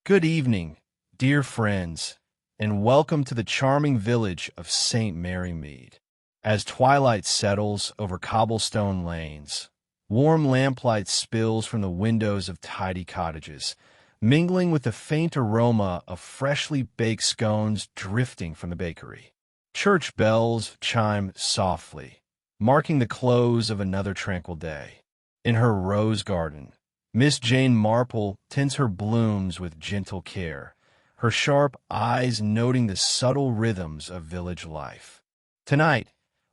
Good evening, dear friends, and welcome to the charming village of St. Mary Mead. As twilight settles over cobblestone lanes, warm lamplight spills from the windows of tidy cottages, mingling with the faint aroma of freshly baked scones drifting from the bakery. Church bells chime softly, marking the close of another tranquil day. In her rose garden, Miss Jane Marple tends her blooms with gentle care, her sharp eyes noting the subtle rhythms of village life. Tonight,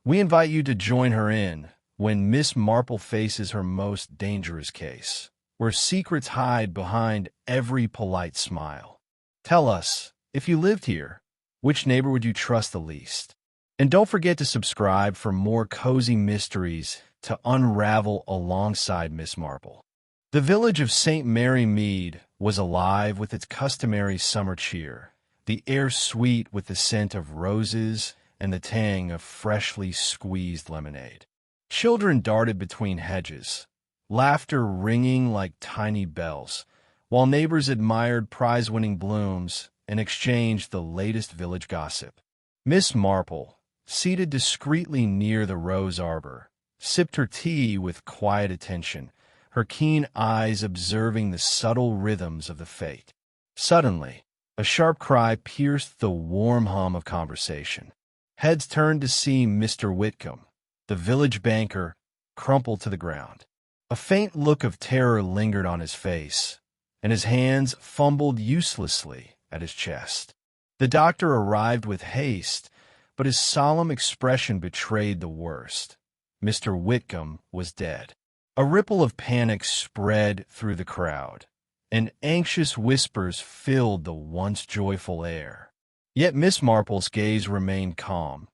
we invite you to join her in when Miss Marple faces her most dangerous case, where secrets hide behind every polite smile. Tell us, if you lived here, which neighbor would you trust the least? And don't forget to subscribe for more cozy mysteries to unravel alongside Miss Marple. The village of St. Mary Mead was alive with its customary summer cheer, the air sweet with the scent of roses and the tang of freshly squeezed lemonade. Children darted between hedges, laughter ringing like tiny bells, while neighbors admired prize-winning blooms and exchanged the latest village gossip. Miss Marple, seated discreetly near the rose arbor, sipped her tea with quiet attention, her keen eyes observing the subtle rhythms of the fete. Suddenly, a sharp cry pierced the warm hum of conversation. Heads turned to see Mr. Whitcomb, the village banker, crumple to the ground. A faint look of terror lingered on his face, and his hands fumbled uselessly at his chest. The doctor arrived with haste, but his solemn expression betrayed the worst. Mr. Whitcomb was dead. A ripple of panic spread through the crowd, and anxious whispers filled the once joyful air. Yet Miss Marple's gaze remained calm,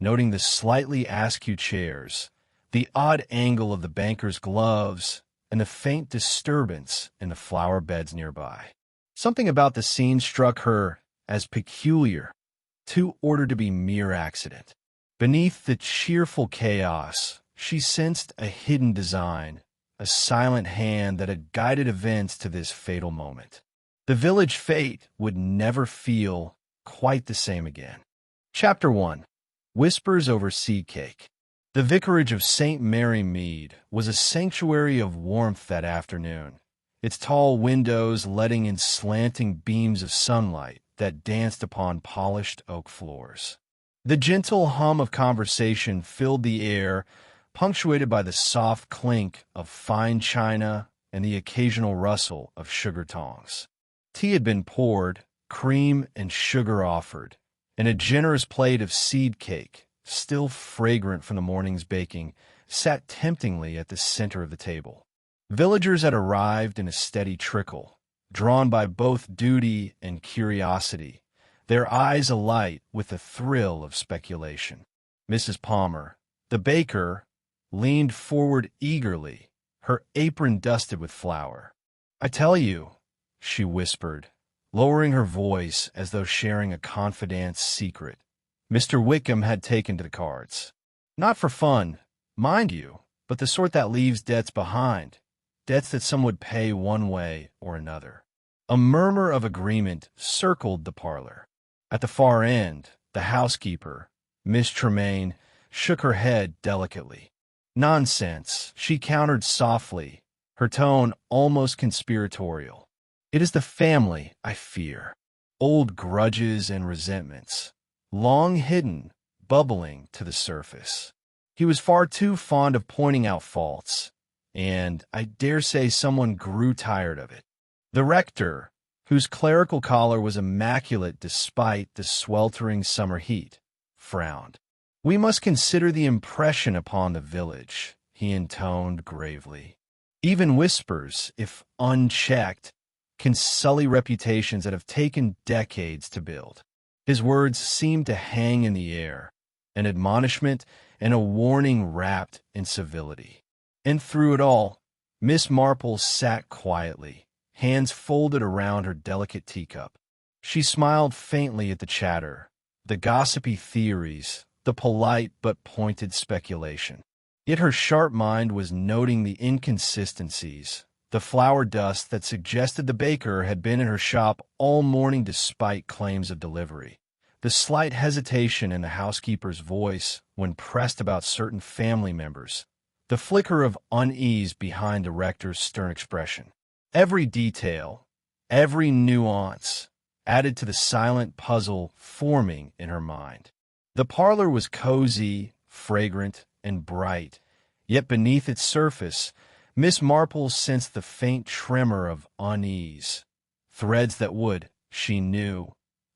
noting the slightly askew chairs, the odd angle of the banker's gloves, and the faint disturbance in the flower beds nearby. Something about the scene struck her as peculiar, too ordered to be mere accident. Beneath the cheerful chaos, she sensed a hidden design, a silent hand that had guided events to this fatal moment. The village fate would never feel quite the same again. Chapter 1. Whispers over Seed Cake. The vicarage of St. Mary Mead was a sanctuary of warmth that afternoon, its tall windows letting in slanting beams of sunlight that danced upon polished oak floors. The gentle hum of conversation filled the air, punctuated by the soft clink of fine china and the occasional rustle of sugar tongs. Tea had been poured, cream and sugar offered, and a generous plate of seed cake, still fragrant from the morning's baking, sat temptingly at the center of the table. Villagers had arrived in a steady trickle, drawn by both duty and curiosity, their eyes alight with the thrill of speculation. Mrs. Palmer, the baker, leaned forward eagerly, her apron dusted with flour. "I tell you," she whispered, lowering her voice as though sharing a confidente's secret, Mr. Whitcomb had taken to the cards. Not for fun, mind you, but the sort that leaves debts behind, debts that some would pay one way or another. A murmur of agreement circled the parlor. At the far end, the housekeeper, Miss Tremaine, shook her head delicately. "Nonsense," she countered softly, her tone almost conspiratorial. "It is the family, I fear. Old grudges and resentments, long hidden, bubbling to the surface. He was far too fond of pointing out faults, and I dare say someone grew tired of it." The rector, whose clerical collar was immaculate despite the sweltering summer heat, frowned. "We must consider the impression upon the village," he intoned gravely. "Even whispers, if unchecked, can sully reputations that have taken decades to build." His words seemed to hang in the air, an admonishment and a warning wrapped in civility. And through it all, Miss Marple sat quietly, hands folded around her delicate teacup. She smiled faintly at the chatter, the gossipy theories, the polite but pointed speculation. Yet her sharp mind was noting the inconsistencies, the flour dust that suggested the baker had been in her shop all morning despite claims of delivery, the slight hesitation in the housekeeper's voice when pressed about certain family members, the flicker of unease behind the rector's stern expression. Every detail, every nuance, added to the silent puzzle forming in her mind. The parlor was cozy, fragrant, and bright, yet beneath its surface, Miss Marple sensed the faint tremor of unease, threads that would, she knew,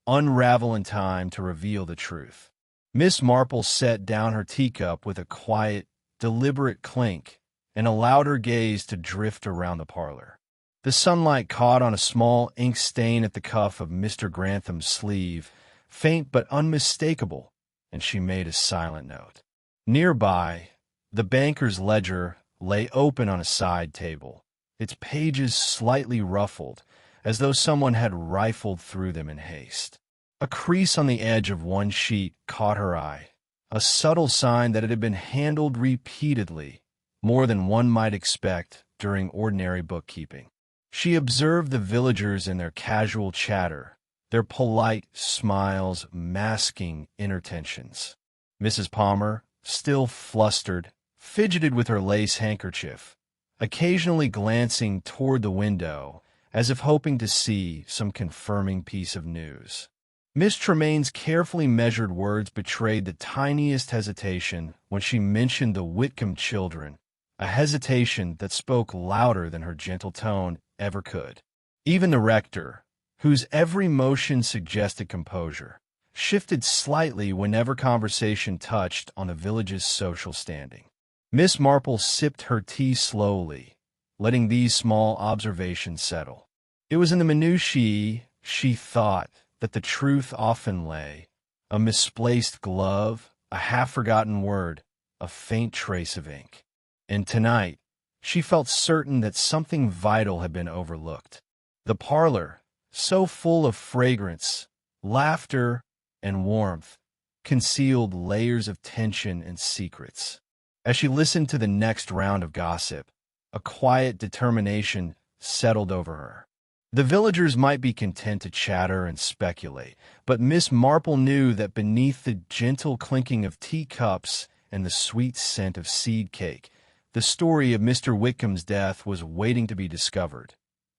unravel in time to reveal the truth. Miss Marple set down her teacup with a quiet, deliberate clink and allowed her gaze to drift around the parlor. The sunlight caught on a small ink stain at the cuff of Mr. Grantham's sleeve, faint but unmistakable, and she made a silent note. Nearby, the banker's ledger lay open on a side table, its pages slightly ruffled, as though someone had rifled through them in haste. A crease on the edge of one sheet caught her eye, a subtle sign that it had been handled repeatedly, more than one might expect during ordinary bookkeeping. She observed the villagers in their casual chatter, their polite smiles masking inner tensions. Mrs. Palmer, still flustered, fidgeted with her lace handkerchief, occasionally glancing toward the window as if hoping to see some confirming piece of news. Miss Tremaine's carefully measured words betrayed the tiniest hesitation when she mentioned the Whitcomb children, a hesitation that spoke louder than her gentle tone ever could. Even the rector, whose every motion suggested composure, shifted slightly whenever conversation touched on the village's social standing. Miss Marple sipped her tea slowly, letting these small observations settle. It was in the minutiae, she thought, that the truth often lay: a misplaced glove, a half-forgotten word, a faint trace of ink. And tonight, she felt certain that something vital had been overlooked. The parlor, so full of fragrance, laughter, and warmth, concealed layers of tension and secrets. As she listened to the next round of gossip, a quiet determination settled over her. The villagers might be content to chatter and speculate, but Miss Marple knew that beneath the gentle clinking of teacups and the sweet scent of seed cake, the story of Mr. Whitcomb's death was waiting to be discovered,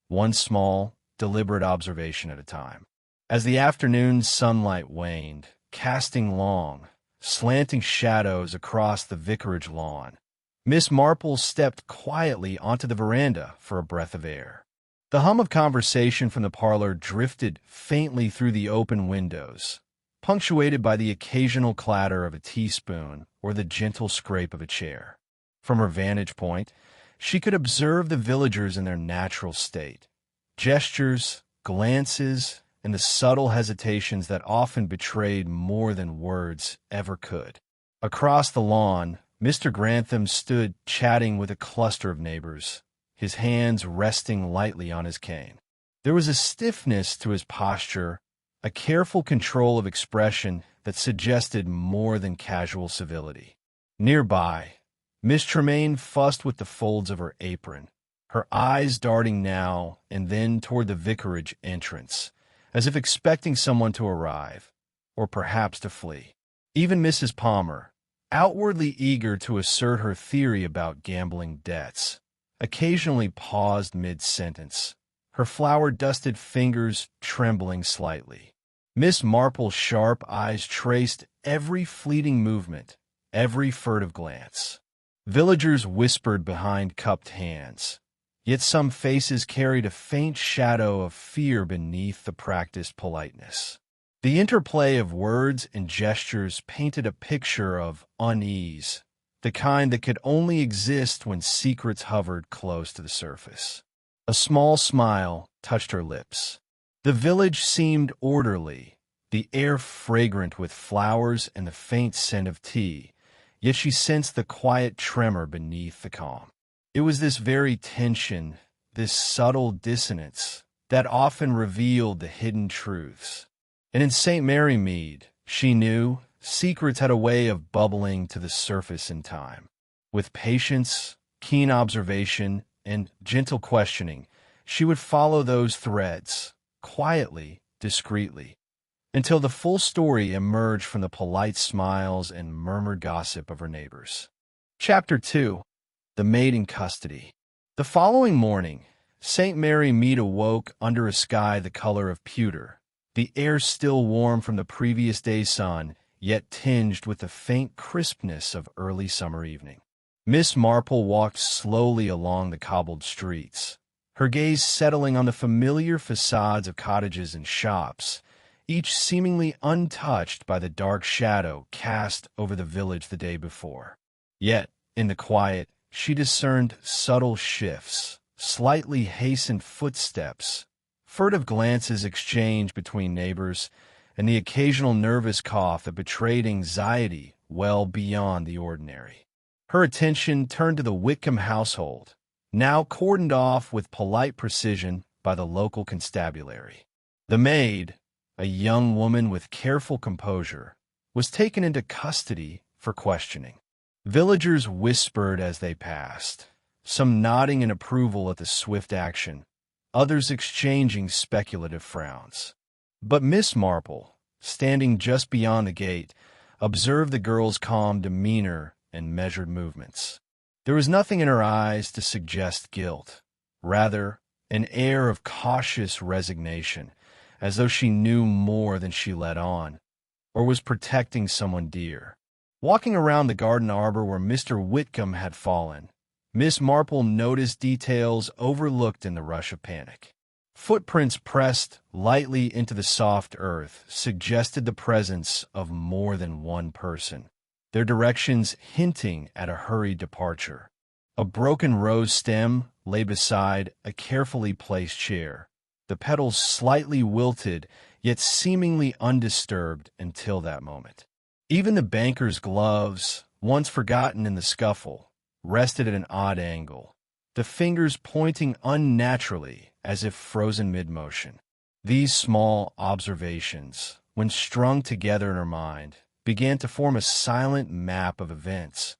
one small, deliberate observation at a time. As the afternoon sunlight waned, casting long, slanting shadows across the vicarage lawn, Miss Marple stepped quietly onto the veranda for a breath of air. The hum of conversation from the parlor drifted faintly through the open windows, punctuated by the occasional clatter of a teaspoon or the gentle scrape of a chair. From her vantage point, she could observe the villagers in their natural state. Gestures, glances, and the subtle hesitations that often betrayed more than words ever could. Across the lawn, Mr. Grantham stood chatting with a cluster of neighbors, his hands resting lightly on his cane. There was a stiffness to his posture, a careful control of expression that suggested more than casual civility. Nearby, Miss Tremaine fussed with the folds of her apron, her eyes darting now and then toward the vicarage entrance, as if expecting someone to arrive, or perhaps to flee. Even Mrs. Palmer, outwardly eager to assert her theory about gambling debts, occasionally paused mid-sentence, her flour-dusted fingers trembling slightly. Miss Marple's sharp eyes traced every fleeting movement, every furtive glance. Villagers whispered behind cupped hands, yet some faces carried a faint shadow of fear beneath the practiced politeness. The interplay of words and gestures painted a picture of unease, the kind that could only exist when secrets hovered close to the surface. A small smile touched her lips. The village seemed orderly, the air fragrant with flowers and the faint scent of tea, yet she sensed the quiet tremor beneath the calm. It was this very tension, this subtle dissonance, that often revealed the hidden truths. And in St. Mary Mead, she knew, secrets had a way of bubbling to the surface in time. With patience, keen observation, and gentle questioning, she would follow those threads, quietly, discreetly, until the full story emerged from the polite smiles and murmured gossip of her neighbors. Chapter 2. The Maid in Custody. The following morning, St. Mary Mead awoke under a sky the color of pewter, the air still warm from the previous day's sun, yet tinged with the faint crispness of early summer evening. Miss Marple walked slowly along the cobbled streets, her gaze settling on the familiar facades of cottages and shops, each seemingly untouched by the dark shadow cast over the village the day before. Yet, in the quiet, she discerned subtle shifts, slightly hastened footsteps, furtive glances exchanged between neighbors, and the occasional nervous cough that betrayed anxiety well beyond the ordinary. Her attention turned to the Whitcomb household, now cordoned off with polite precision by the local constabulary. The maid, a young woman with careful composure, was taken into custody for questioning. Villagers whispered as they passed, some nodding in approval at the swift action, others exchanging speculative frowns. But Miss Marple, standing just beyond the gate, observed the girl's calm demeanor and measured movements. There was nothing in her eyes to suggest guilt, rather, an air of cautious resignation, as though she knew more than she let on, or was protecting someone dear. Walking around the garden arbor where Mr. Whitcomb had fallen, Miss Marple noticed details overlooked in the rush of panic. Footprints pressed lightly into the soft earth suggested the presence of more than one person, their directions hinting at a hurried departure. A broken rose stem lay beside a carefully placed chair, the petals slightly wilted yet seemingly undisturbed until that moment. Even the banker's gloves, once forgotten in the scuffle, rested at an odd angle, the fingers pointing unnaturally as if frozen mid-motion. These small observations, when strung together in her mind, began to form a silent map of events,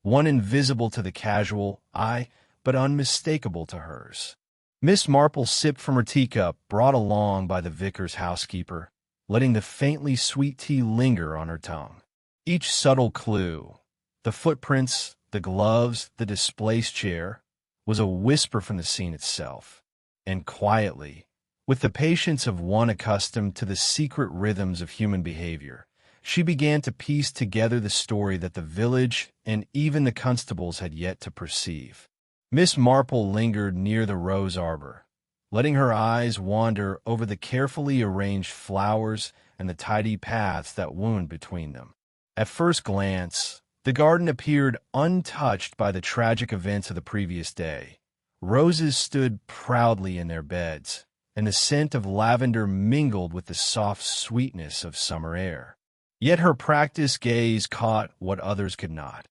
one invisible to the casual eye, but unmistakable to hers. Miss Marple sipped from her teacup brought along by the vicar's housekeeper, letting the faintly sweet tea linger on her tongue. Each subtle clue, the footprints, the gloves, the displaced chair, was a whisper from the scene itself. And quietly, with the patience of one accustomed to the secret rhythms of human behavior, she began to piece together the story that the village and even the constables had yet to perceive. Miss Marple lingered near the rose arbor, letting her eyes wander over the carefully arranged flowers and the tidy paths that wound between them. At first glance, the garden appeared untouched by the tragic events of the previous day. Roses stood proudly in their beds, and the scent of lavender mingled with the soft sweetness of summer air. Yet her practiced gaze caught what others could not.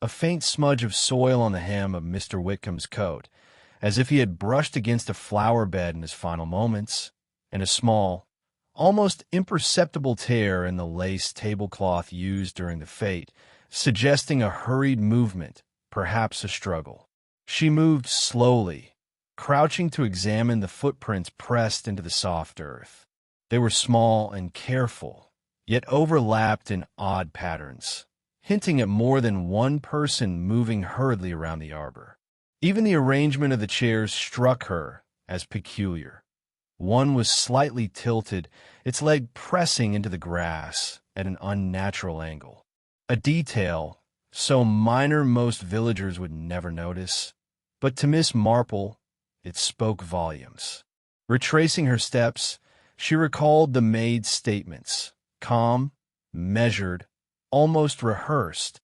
A faint smudge of soil on the hem of Mr. Whitcomb's coat, as if he had brushed against a flower bed in his final moments, and a small, almost imperceptible tear in the lace tablecloth used during the fete, suggesting a hurried movement, perhaps a struggle. She moved slowly, crouching to examine the footprints pressed into the soft earth. They were small and careful, yet overlapped in odd patterns, hinting at more than one person moving hurriedly around the arbor. Even the arrangement of the chairs struck her as peculiar. One was slightly tilted, its leg pressing into the grass at an unnatural angle. A detail so minor most villagers would never notice, but to Miss Marple it spoke volumes. Retracing her steps, she recalled the maid's statements, calm, measured, almost rehearsed,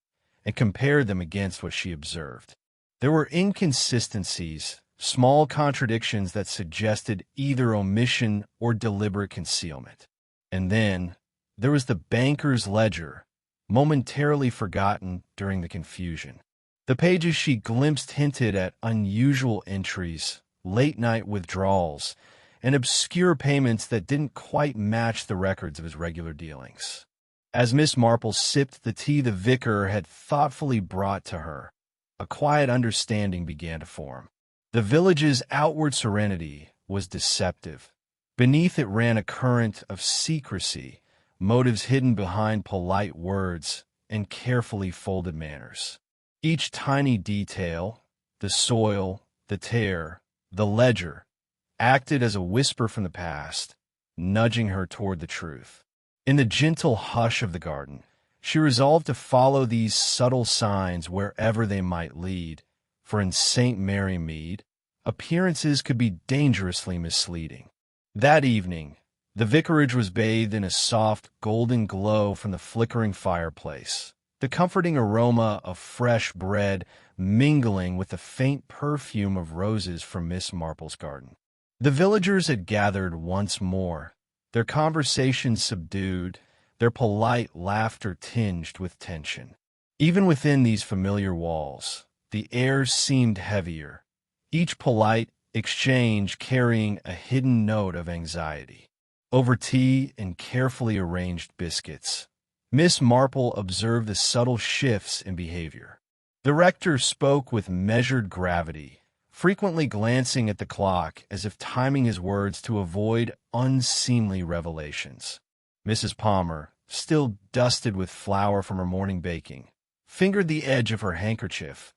and compared them against what she observed. There were inconsistencies, small contradictions that suggested either omission or deliberate concealment. And then there was the banker's ledger, momentarily forgotten during the confusion. The pages she glimpsed hinted at unusual entries, late-night withdrawals, and obscure payments that didn't quite match the records of his regular dealings. As Miss Marple sipped the tea the vicar had thoughtfully brought to her, a quiet understanding began to form. The village's outward serenity was deceptive. Beneath it ran a current of secrecy, motives hidden behind polite words and carefully folded manners. Each tiny detail, the soil, the tear, the ledger, acted as a whisper from the past, nudging her toward the truth. In the gentle hush of the garden, she resolved to follow these subtle signs wherever they might lead, for in St. Mary Mead, appearances could be dangerously misleading. That evening, the vicarage was bathed in a soft, golden glow from the flickering fireplace, the comforting aroma of fresh bread mingling with the faint perfume of roses from Miss Marple's garden. The villagers had gathered once more, their conversations subdued, their polite laughter tinged with tension. Even within these familiar walls, the air seemed heavier, each polite exchange carrying a hidden note of anxiety. Over tea and carefully arranged biscuits, Miss Marple observed the subtle shifts in behavior. The rector spoke with measured gravity, frequently glancing at the clock as if timing his words to avoid unseemly revelations. Mrs. Palmer, still dusted with flour from her morning baking, fingered the edge of her handkerchief,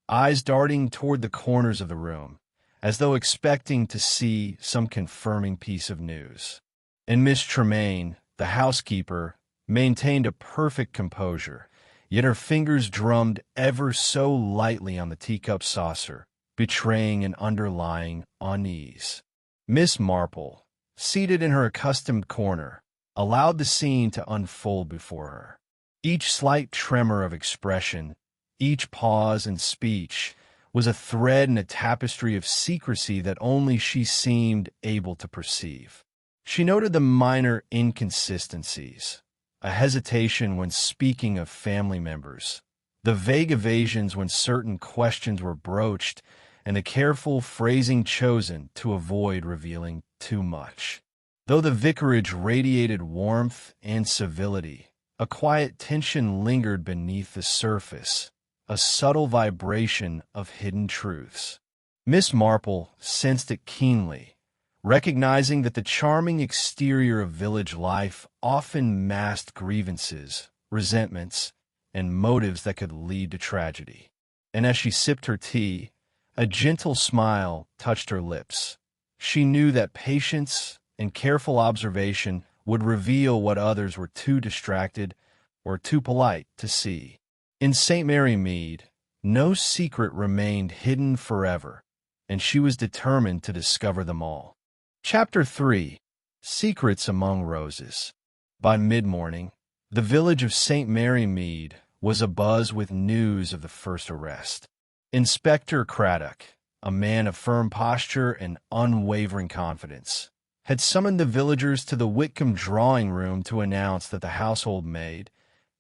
eyes darting toward the corners of the room, as though expecting to see some confirming piece of news. And Miss Tremaine, the housekeeper, maintained a perfect composure, yet her fingers drummed ever so lightly on the teacup saucer, betraying an underlying unease. Miss Marple, seated in her accustomed corner, allowed the scene to unfold before her. Each slight tremor of expression, each pause in speech, was a thread in a tapestry of secrecy that only she seemed able to perceive. She noted the minor inconsistencies, a hesitation when speaking of family members, the vague evasions when certain questions were broached, and the careful phrasing chosen to avoid revealing too much. Though the vicarage radiated warmth and civility, a quiet tension lingered beneath the surface, a subtle vibration of hidden truths. Miss Marple sensed it keenly, recognizing that the charming exterior of village life often masked grievances, resentments, and motives that could lead to tragedy. And as she sipped her tea, a gentle smile touched her lips. She knew that patience and careful observation would reveal what others were too distracted or too polite to see. In St. Mary Mead, no secret remained hidden forever, and she was determined to discover them all. Chapter 3. Secrets Among Roses. By mid-morning, the village of St. Mary Mead was abuzz with news of the first arrest. Inspector Craddock, a man of firm posture and unwavering confidence, had summoned the villagers to the Whitcomb drawing-room to announce that the household maid,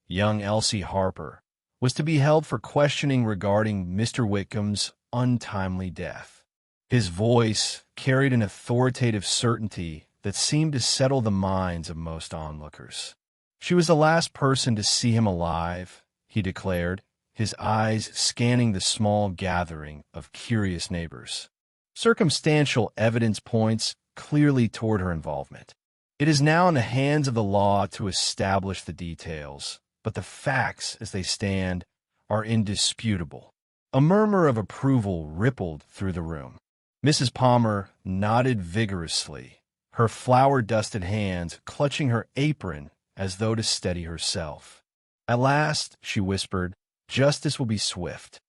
young Elsie Harper, was to be held for questioning regarding Mr. Whitcomb's untimely death. His voice carried an authoritative certainty that seemed to settle the minds of most onlookers. She was the last person to see him alive, he declared, his eyes scanning the small gathering of curious neighbors. Circumstantial evidence points clearly toward her involvement. It is now in the hands of the law to establish the details, but the facts as they stand are indisputable. A murmur of approval rippled through the room. Mrs. Palmer nodded vigorously, her flour-dusted hands clutching her apron as though to steady herself. At last, she whispered, justice will be swift.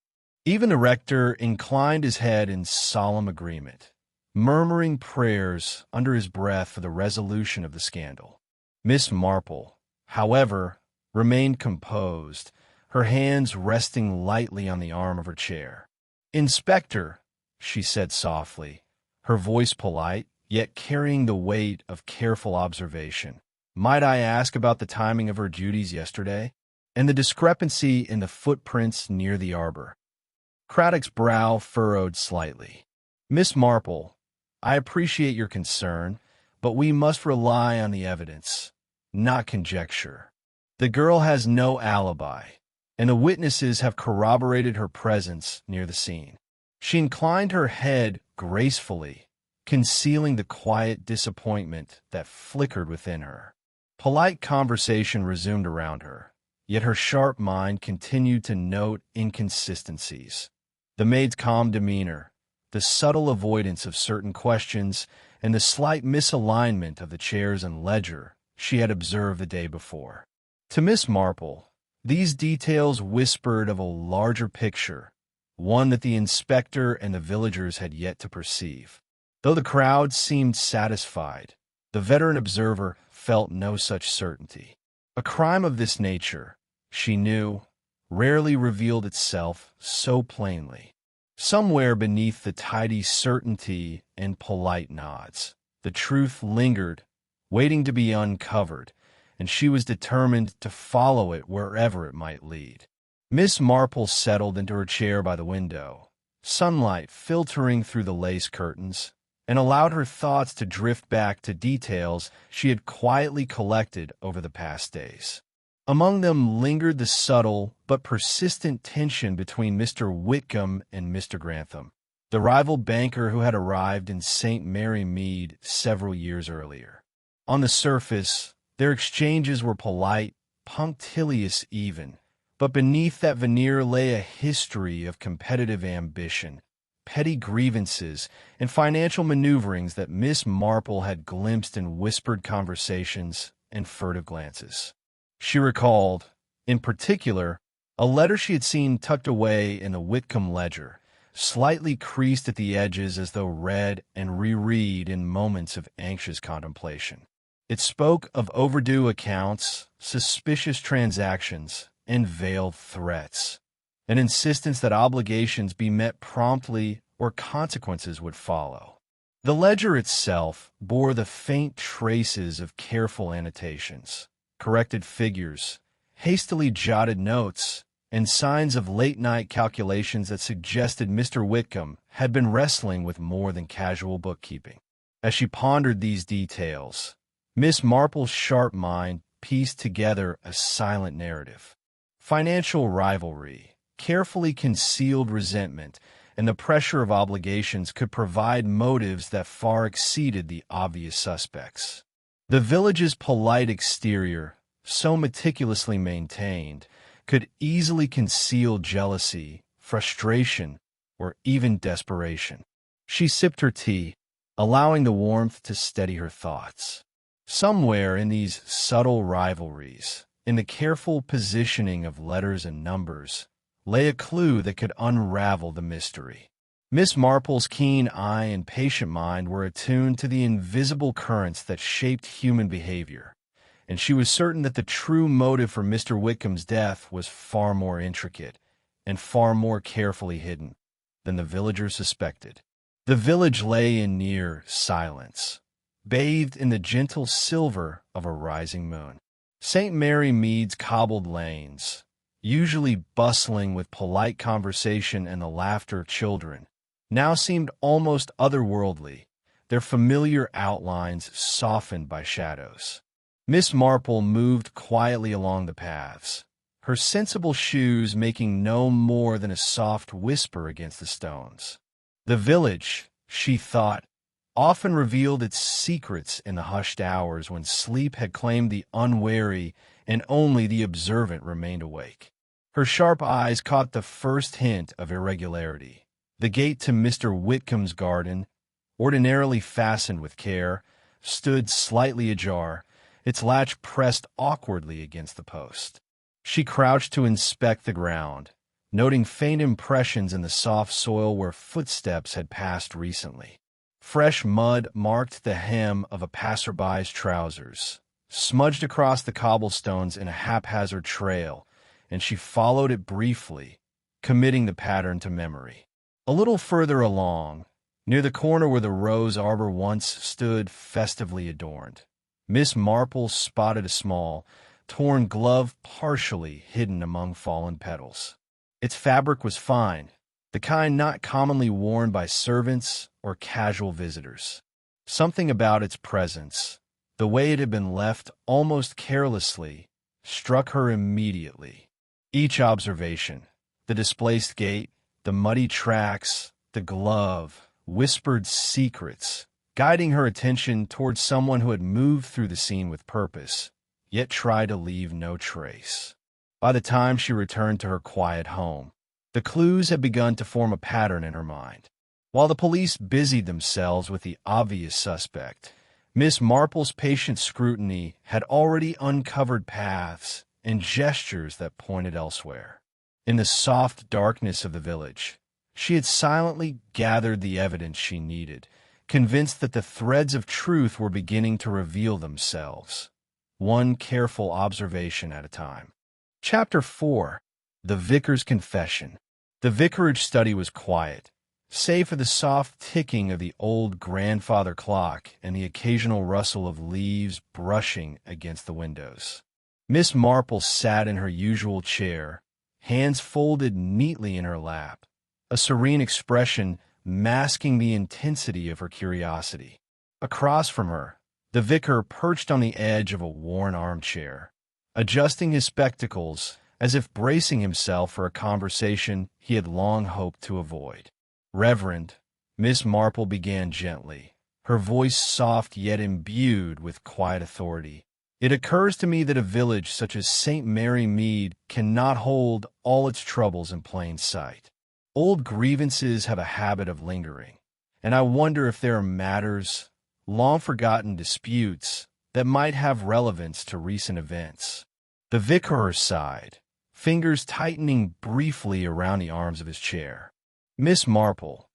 Even the rector inclined his head in solemn agreement, murmuring prayers under his breath for the resolution of the scandal. Miss Marple, however, remained composed, her hands resting lightly on the arm of her chair. "Inspector," she said softly, her voice polite, yet carrying the weight of careful observation, "might I ask about the timing of her duties yesterday, and the discrepancy in the footprints near the arbor?" Craddock's brow furrowed slightly. "Miss Marple, I appreciate your concern, but we must rely on the evidence, not conjecture. The girl has no alibi, and the witnesses have corroborated her presence near the scene." She inclined her head gracefully, concealing the quiet disappointment that flickered within her. Polite conversation resumed around her, yet her sharp mind continued to note inconsistencies. The maid's calm demeanor, the subtle avoidance of certain questions, and the slight misalignment of the chairs and ledger she had observed the day before. To Miss Marple, these details whispered of a larger picture, one that the inspector and the villagers had yet to perceive. Though the crowd seemed satisfied, the veteran observer felt no such certainty. A crime of this nature, she knew, rarely revealed itself so plainly. Somewhere beneath the tidy certainty and polite nods, the truth lingered, waiting to be uncovered, and she was determined to follow it wherever it might lead. Miss Marple settled into her chair by the window, sunlight filtering through the lace curtains, and allowed her thoughts to drift back to details she had quietly collected over the past days. Among them lingered the subtle but persistent tension between Mr. Whitcomb and Mr. Grantham, the rival banker who had arrived in St. Mary Mead several years earlier. On the surface, their exchanges were polite, punctilious even, but beneath that veneer lay a history of competitive ambition, petty grievances, and financial maneuverings that Miss Marple had glimpsed in whispered conversations and furtive glances. She recalled, in particular, a letter she had seen tucked away in the Whitcomb ledger, slightly creased at the edges as though read and reread in moments of anxious contemplation. It spoke of overdue accounts, suspicious transactions, and veiled threats, an insistence that obligations be met promptly or consequences would follow. The ledger itself bore the faint traces of careful annotations, corrected figures, hastily jotted notes, and signs of late-night calculations that suggested Mr. Whitcomb had been wrestling with more than casual bookkeeping. As she pondered these details, Miss Marple's sharp mind pieced together a silent narrative. Financial rivalry, carefully concealed resentment, and the pressure of obligations could provide motives that far exceeded the obvious suspects. The village's polite exterior, so meticulously maintained, could easily conceal jealousy, frustration, or even desperation. She sipped her tea, allowing the warmth to steady her thoughts. Somewhere in these subtle rivalries, in the careful positioning of letters and numbers, lay a clue that could unravel the mystery. Miss Marple's keen eye and patient mind were attuned to the invisible currents that shaped human behavior, and she was certain that the true motive for Mr. Whitcomb's death was far more intricate and far more carefully hidden than the villagers suspected. The village lay in near silence, bathed in the gentle silver of a rising moon. St. Mary Mead's cobbled lanes, usually bustling with polite conversation and the laughter of children, now seemed almost otherworldly, their familiar outlines softened by shadows. Miss Marple moved quietly along the paths, her sensible shoes making no more than a soft whisper against the stones. The village, she thought, often revealed its secrets in the hushed hours when sleep had claimed the unwary and only the observant remained awake. Her sharp eyes caught the first hint of irregularity. The gate to Mr. Whitcomb's garden, ordinarily fastened with care, stood slightly ajar, its latch pressed awkwardly against the post. She crouched to inspect the ground, noting faint impressions in the soft soil where footsteps had passed recently. Fresh mud marked the hem of a passerby's trousers, smudged across the cobblestones in a haphazard trail, and she followed it briefly, committing the pattern to memory. A little further along, near the corner where the rose arbor once stood festively adorned, Miss Marple spotted a small, torn glove partially hidden among fallen petals. Its fabric was fine, the kind not commonly worn by servants or casual visitors. Something about its presence, the way it had been left almost carelessly, struck her immediately. Each observation, the displaced gate, the muddy tracks, the glove, whispered secrets, guiding her attention towards someone who had moved through the scene with purpose, yet tried to leave no trace. By the time she returned to her quiet home, the clues had begun to form a pattern in her mind. While the police busied themselves with the obvious suspect, Miss Marple's patient scrutiny had already uncovered paths and gestures that pointed elsewhere. In the soft darkness of the village, she had silently gathered the evidence she needed, convinced that the threads of truth were beginning to reveal themselves, one careful observation at a time. Chapter 4. The Vicar's Confession. The vicarage study was quiet, save for the soft ticking of the old grandfather clock and the occasional rustle of leaves brushing against the windows. Miss Marple sat in her usual chair, hands folded neatly in her lap, a serene expression masking the intensity of her curiosity. Across from her, the vicar perched on the edge of a worn armchair, adjusting his spectacles as if bracing himself for a conversation he had long hoped to avoid. "Reverend," Miss Marple began gently, her voice soft yet imbued with quiet authority, "it occurs to me that a village such as St. Mary Mead cannot hold all its troubles in plain sight. Old grievances have a habit of lingering, and I wonder if there are matters, long-forgotten disputes, that might have relevance to recent events." The vicar sighed, fingers tightening briefly around the arms of his chair. "Miss Marple,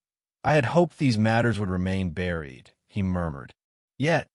I had hoped these matters would remain buried," he murmured. "Yet,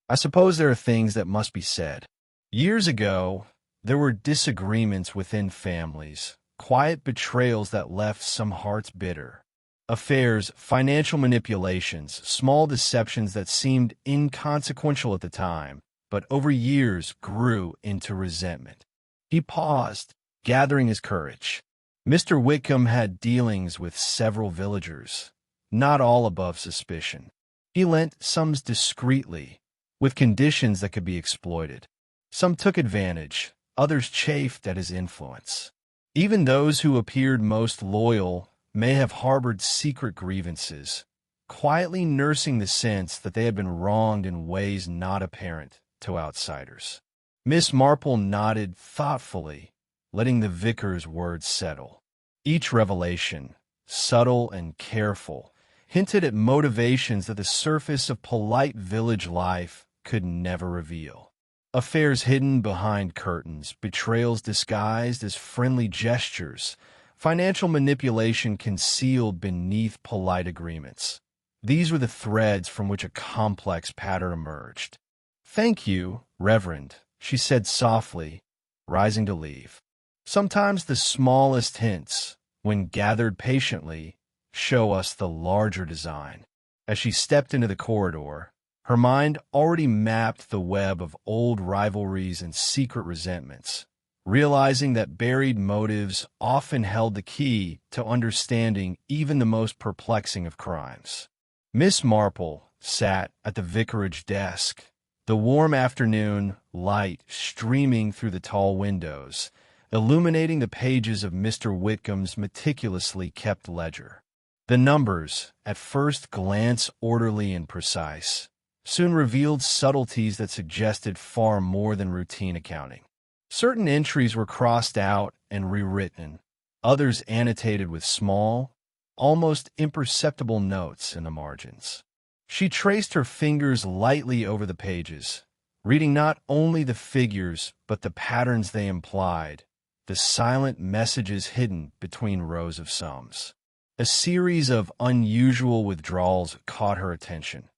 I suppose there are things that must be said. Years ago, there were disagreements within families, quiet betrayals that left some hearts bitter. Affairs, financial manipulations, small deceptions that seemed inconsequential at the time, but over years grew into resentment." He paused, gathering his courage. Mr. Whitcomb had dealings with several villagers, not all above suspicion. He lent sums discreetly, with conditions that could be exploited. Some took advantage, others chafed at his influence. Even those who appeared most loyal may have harbored secret grievances, quietly nursing the sense that they had been wronged in ways not apparent to outsiders. Miss Marple nodded thoughtfully, letting the vicar's words settle. Each revelation, subtle and careful, hinted at motivations that the surface of polite village life could never reveal. Affairs hidden behind curtains, betrayals disguised as friendly gestures, financial manipulation concealed beneath polite agreements. These were the threads from which a complex pattern emerged. "Thank you, Reverend," she said softly, rising to leave. Sometimes the smallest hints, when gathered patiently, show us the larger design. As she stepped into the corridor, her mind already mapped the web of old rivalries and secret resentments, realizing that buried motives often held the key to understanding even the most perplexing of crimes. Miss Marple sat at the vicarage desk, the warm afternoon light streaming through the tall windows, illuminating the pages of Mr. Whitcomb's meticulously kept ledger. The numbers, at first glance orderly and precise, soon revealed subtleties that suggested far more than routine accounting. Certain entries were crossed out and rewritten, others annotated with small, almost imperceptible notes in the margins. She traced her fingers lightly over the pages, reading not only the figures but the patterns they implied, the silent messages hidden between rows of sums. A series of unusual withdrawals caught her attention,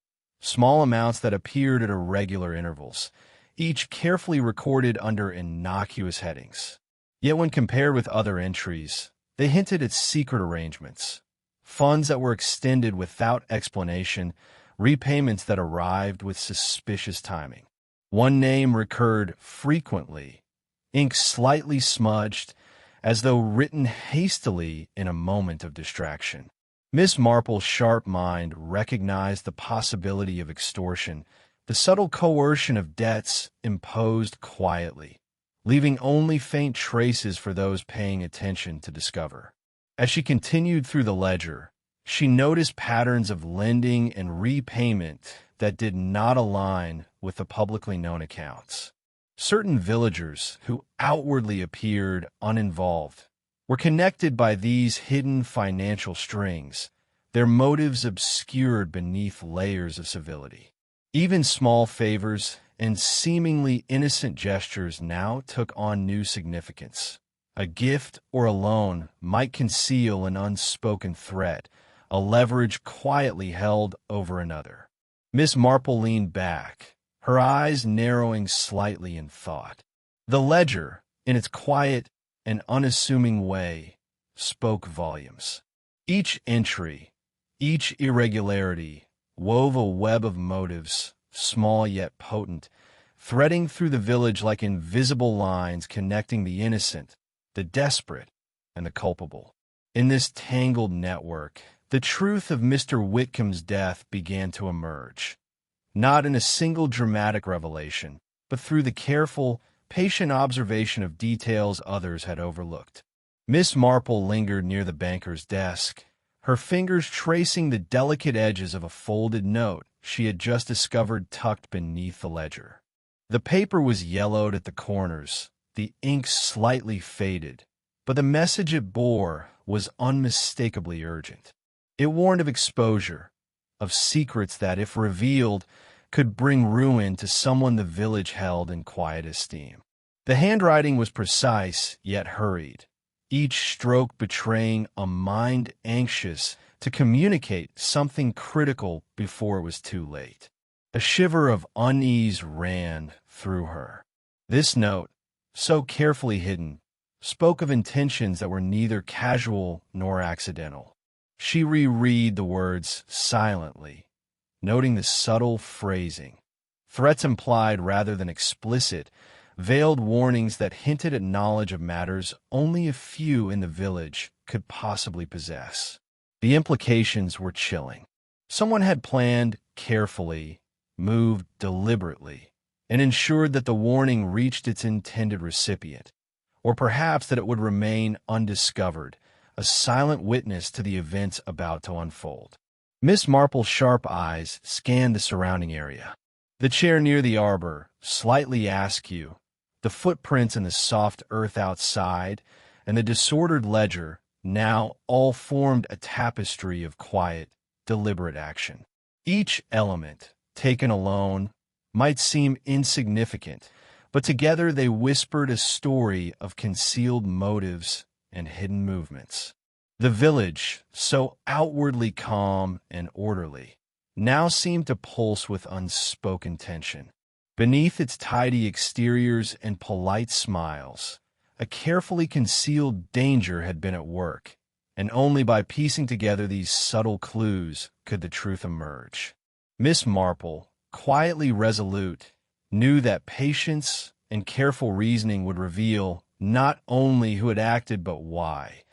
small amounts that appeared at irregular intervals, each carefully recorded under innocuous headings. Yet when compared with other entries, they hinted at secret arrangements, funds that were extended without explanation, repayments that arrived with suspicious timing. One name recurred frequently, ink slightly smudged, as though written hastily in a moment of distraction. Miss Marple's sharp mind recognized the possibility of extortion, the subtle coercion of debts imposed quietly, leaving only faint traces for those paying attention to discover. As she continued through the ledger, She noticed patterns of lending and repayment that did not align with the publicly known accounts. Certain villagers, who outwardly appeared uninvolved, were connected by these hidden financial strings, their motives obscured beneath layers of civility. Even small favors and seemingly innocent gestures now took on new significance. A gift or a loan might conceal an unspoken threat, a leverage quietly held over another. Miss Marple leaned back, her eyes narrowing slightly in thought. The ledger, in its quiet and unassuming way, spoke volumes. Each entry, each irregularity, wove a web of motives, small yet potent, threading through the village like invisible lines connecting the innocent, the desperate, and the culpable. In this tangled network, the truth of Mr. Whitcomb's death began to emerge, not in a single dramatic revelation, but through the careful, patient observation of details others had overlooked. Miss Marple lingered near the banker's desk, her fingers tracing the delicate edges of a folded note she had just discovered tucked beneath the ledger. The paper was yellowed at the corners, the ink slightly faded, but the message it bore was unmistakably urgent. It warned of exposure, of secrets that, if revealed, could bring ruin to someone the village held in quiet esteem. The handwriting was precise yet hurried, each stroke betraying a mind anxious to communicate something critical before it was too late. A shiver of unease ran through her. This note, so carefully hidden, spoke of intentions that were neither casual nor accidental. She reread the words silently, noting the subtle phrasing, threats implied rather than explicit, veiled warnings that hinted at knowledge of matters only a few in the village could possibly possess. The implications were chilling. Someone had planned carefully, moved deliberately, and ensured that the warning reached its intended recipient, or perhaps that it would remain undiscovered, a silent witness to the events about to unfold. Miss Marple's sharp eyes scanned the surrounding area. The chair near the arbor, slightly askew, the footprints in the soft earth outside, and the disordered ledger now all formed a tapestry of quiet, deliberate action. Each element, taken alone, might seem insignificant, but together they whispered a story of concealed motives and hidden movements. The village, so outwardly calm and orderly, now seemed to pulse with unspoken tension. Beneath its tidy exteriors and polite smiles, a carefully concealed danger had been at work, and only by piecing together these subtle clues could the truth emerge. Miss Marple, quietly resolute, knew that patience and careful reasoning would reveal not only who had acted but why,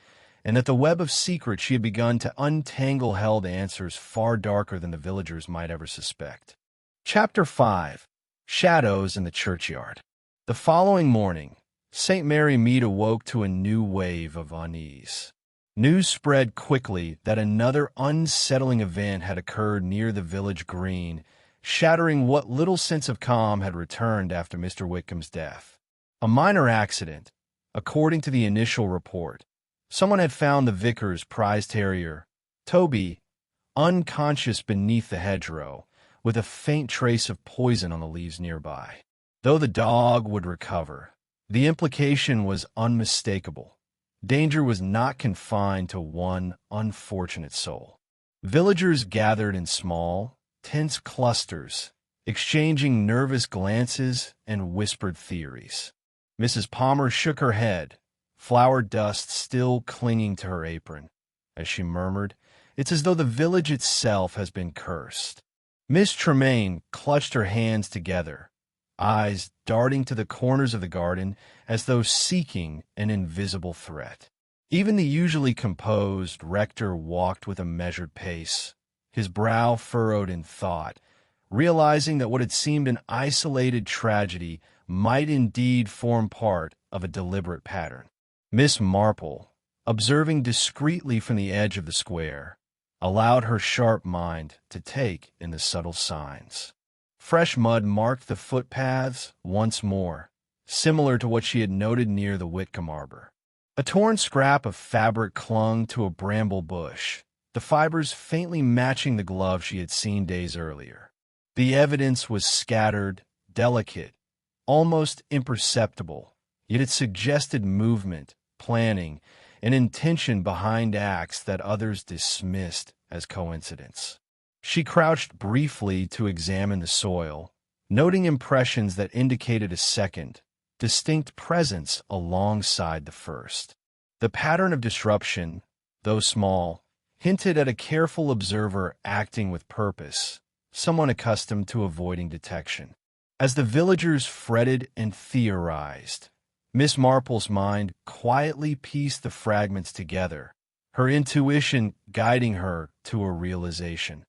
and that the web of secrets she had begun to untangle held answers far darker than the villagers might ever suspect. Chapter 5. Shadows in the Churchyard. The following morning, St. Mary Mead awoke to a new wave of unease. News spread quickly that another unsettling event had occurred near the village green, shattering what little sense of calm had returned after Mr. Whitcomb's death. A minor accident, according to the initial report. Someone had found the vicar's prize terrier, Toby, unconscious beneath the hedgerow, with a faint trace of poison on the leaves nearby. Though the dog would recover, the implication was unmistakable. Danger was not confined to one unfortunate soul. Villagers gathered in small, tense clusters, exchanging nervous glances and whispered theories. Mrs. Palmer shook her head, flour dust still clinging to her apron, as she murmured, "It's as though the village itself has been cursed." Miss Tremaine clutched her hands together, eyes darting to the corners of the garden as though seeking an invisible threat. Even the usually composed rector walked with a measured pace, his brow furrowed in thought, realizing that what had seemed an isolated tragedy might indeed form part of a deliberate pattern. Miss Marple, observing discreetly from the edge of the square, allowed her sharp mind to take in the subtle signs. Fresh mud marked the footpaths once more, similar to what she had noted near the Whitcomb arbor. A torn scrap of fabric clung to a bramble bush, the fibers faintly matching the glove she had seen days earlier. The evidence was scattered, delicate, almost imperceptible, yet it suggested movement, planning, and intention behind acts that others dismissed as coincidence. She crouched briefly to examine the soil, noting impressions that indicated a second, distinct presence alongside the first. The pattern of disruption, though small, hinted at a careful observer acting with purpose, someone accustomed to avoiding detection. As the villagers fretted and theorized, Miss Marple's mind quietly pieced the fragments together, her intuition guiding her to a realization.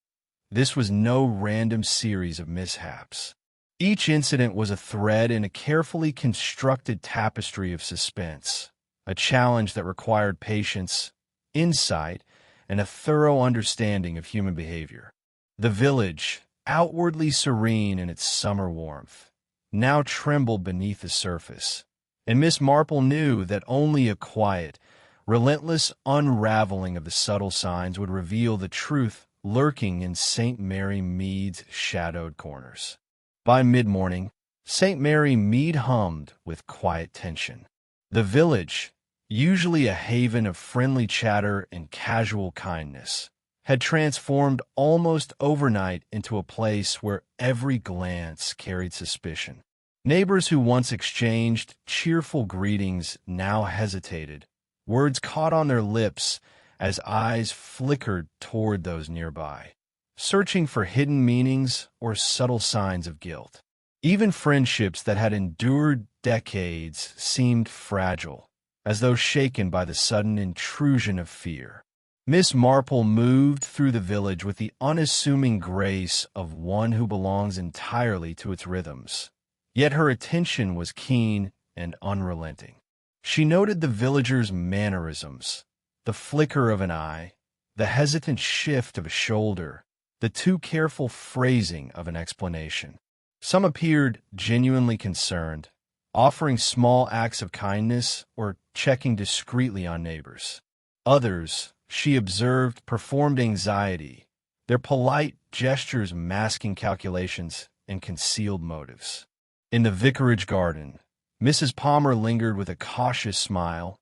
This was no random series of mishaps. Each incident was a thread in a carefully constructed tapestry of suspense, a challenge that required patience, insight, and a thorough understanding of human behavior. The village, outwardly serene in its summer warmth, now trembled beneath the surface, and Miss Marple knew that only a quiet, relentless unraveling of the subtle signs would reveal the truth lurking in St. Mary Mead's shadowed corners. By mid-morning, St. Mary Mead hummed with quiet tension. The village, usually a haven of friendly chatter and casual kindness, had transformed almost overnight into a place where every glance carried suspicion. Neighbors who once exchanged cheerful greetings now hesitated, words caught on their lips as eyes flickered toward those nearby, searching for hidden meanings or subtle signs of guilt. Even friendships that had endured decades seemed fragile, as though shaken by the sudden intrusion of fear. Miss Marple moved through the village with the unassuming grace of one who belongs entirely to its rhythms, yet her attention was keen and unrelenting. She noted the villagers' mannerisms, the flicker of an eye, the hesitant shift of a shoulder, the too careful phrasing of an explanation. Some appeared genuinely concerned, offering small acts of kindness or checking discreetly on neighbors. Others, she observed, performed anxiety, their polite gestures masking calculations and concealed motives. In the vicarage garden, Mrs. Palmer lingered with a cautious smile,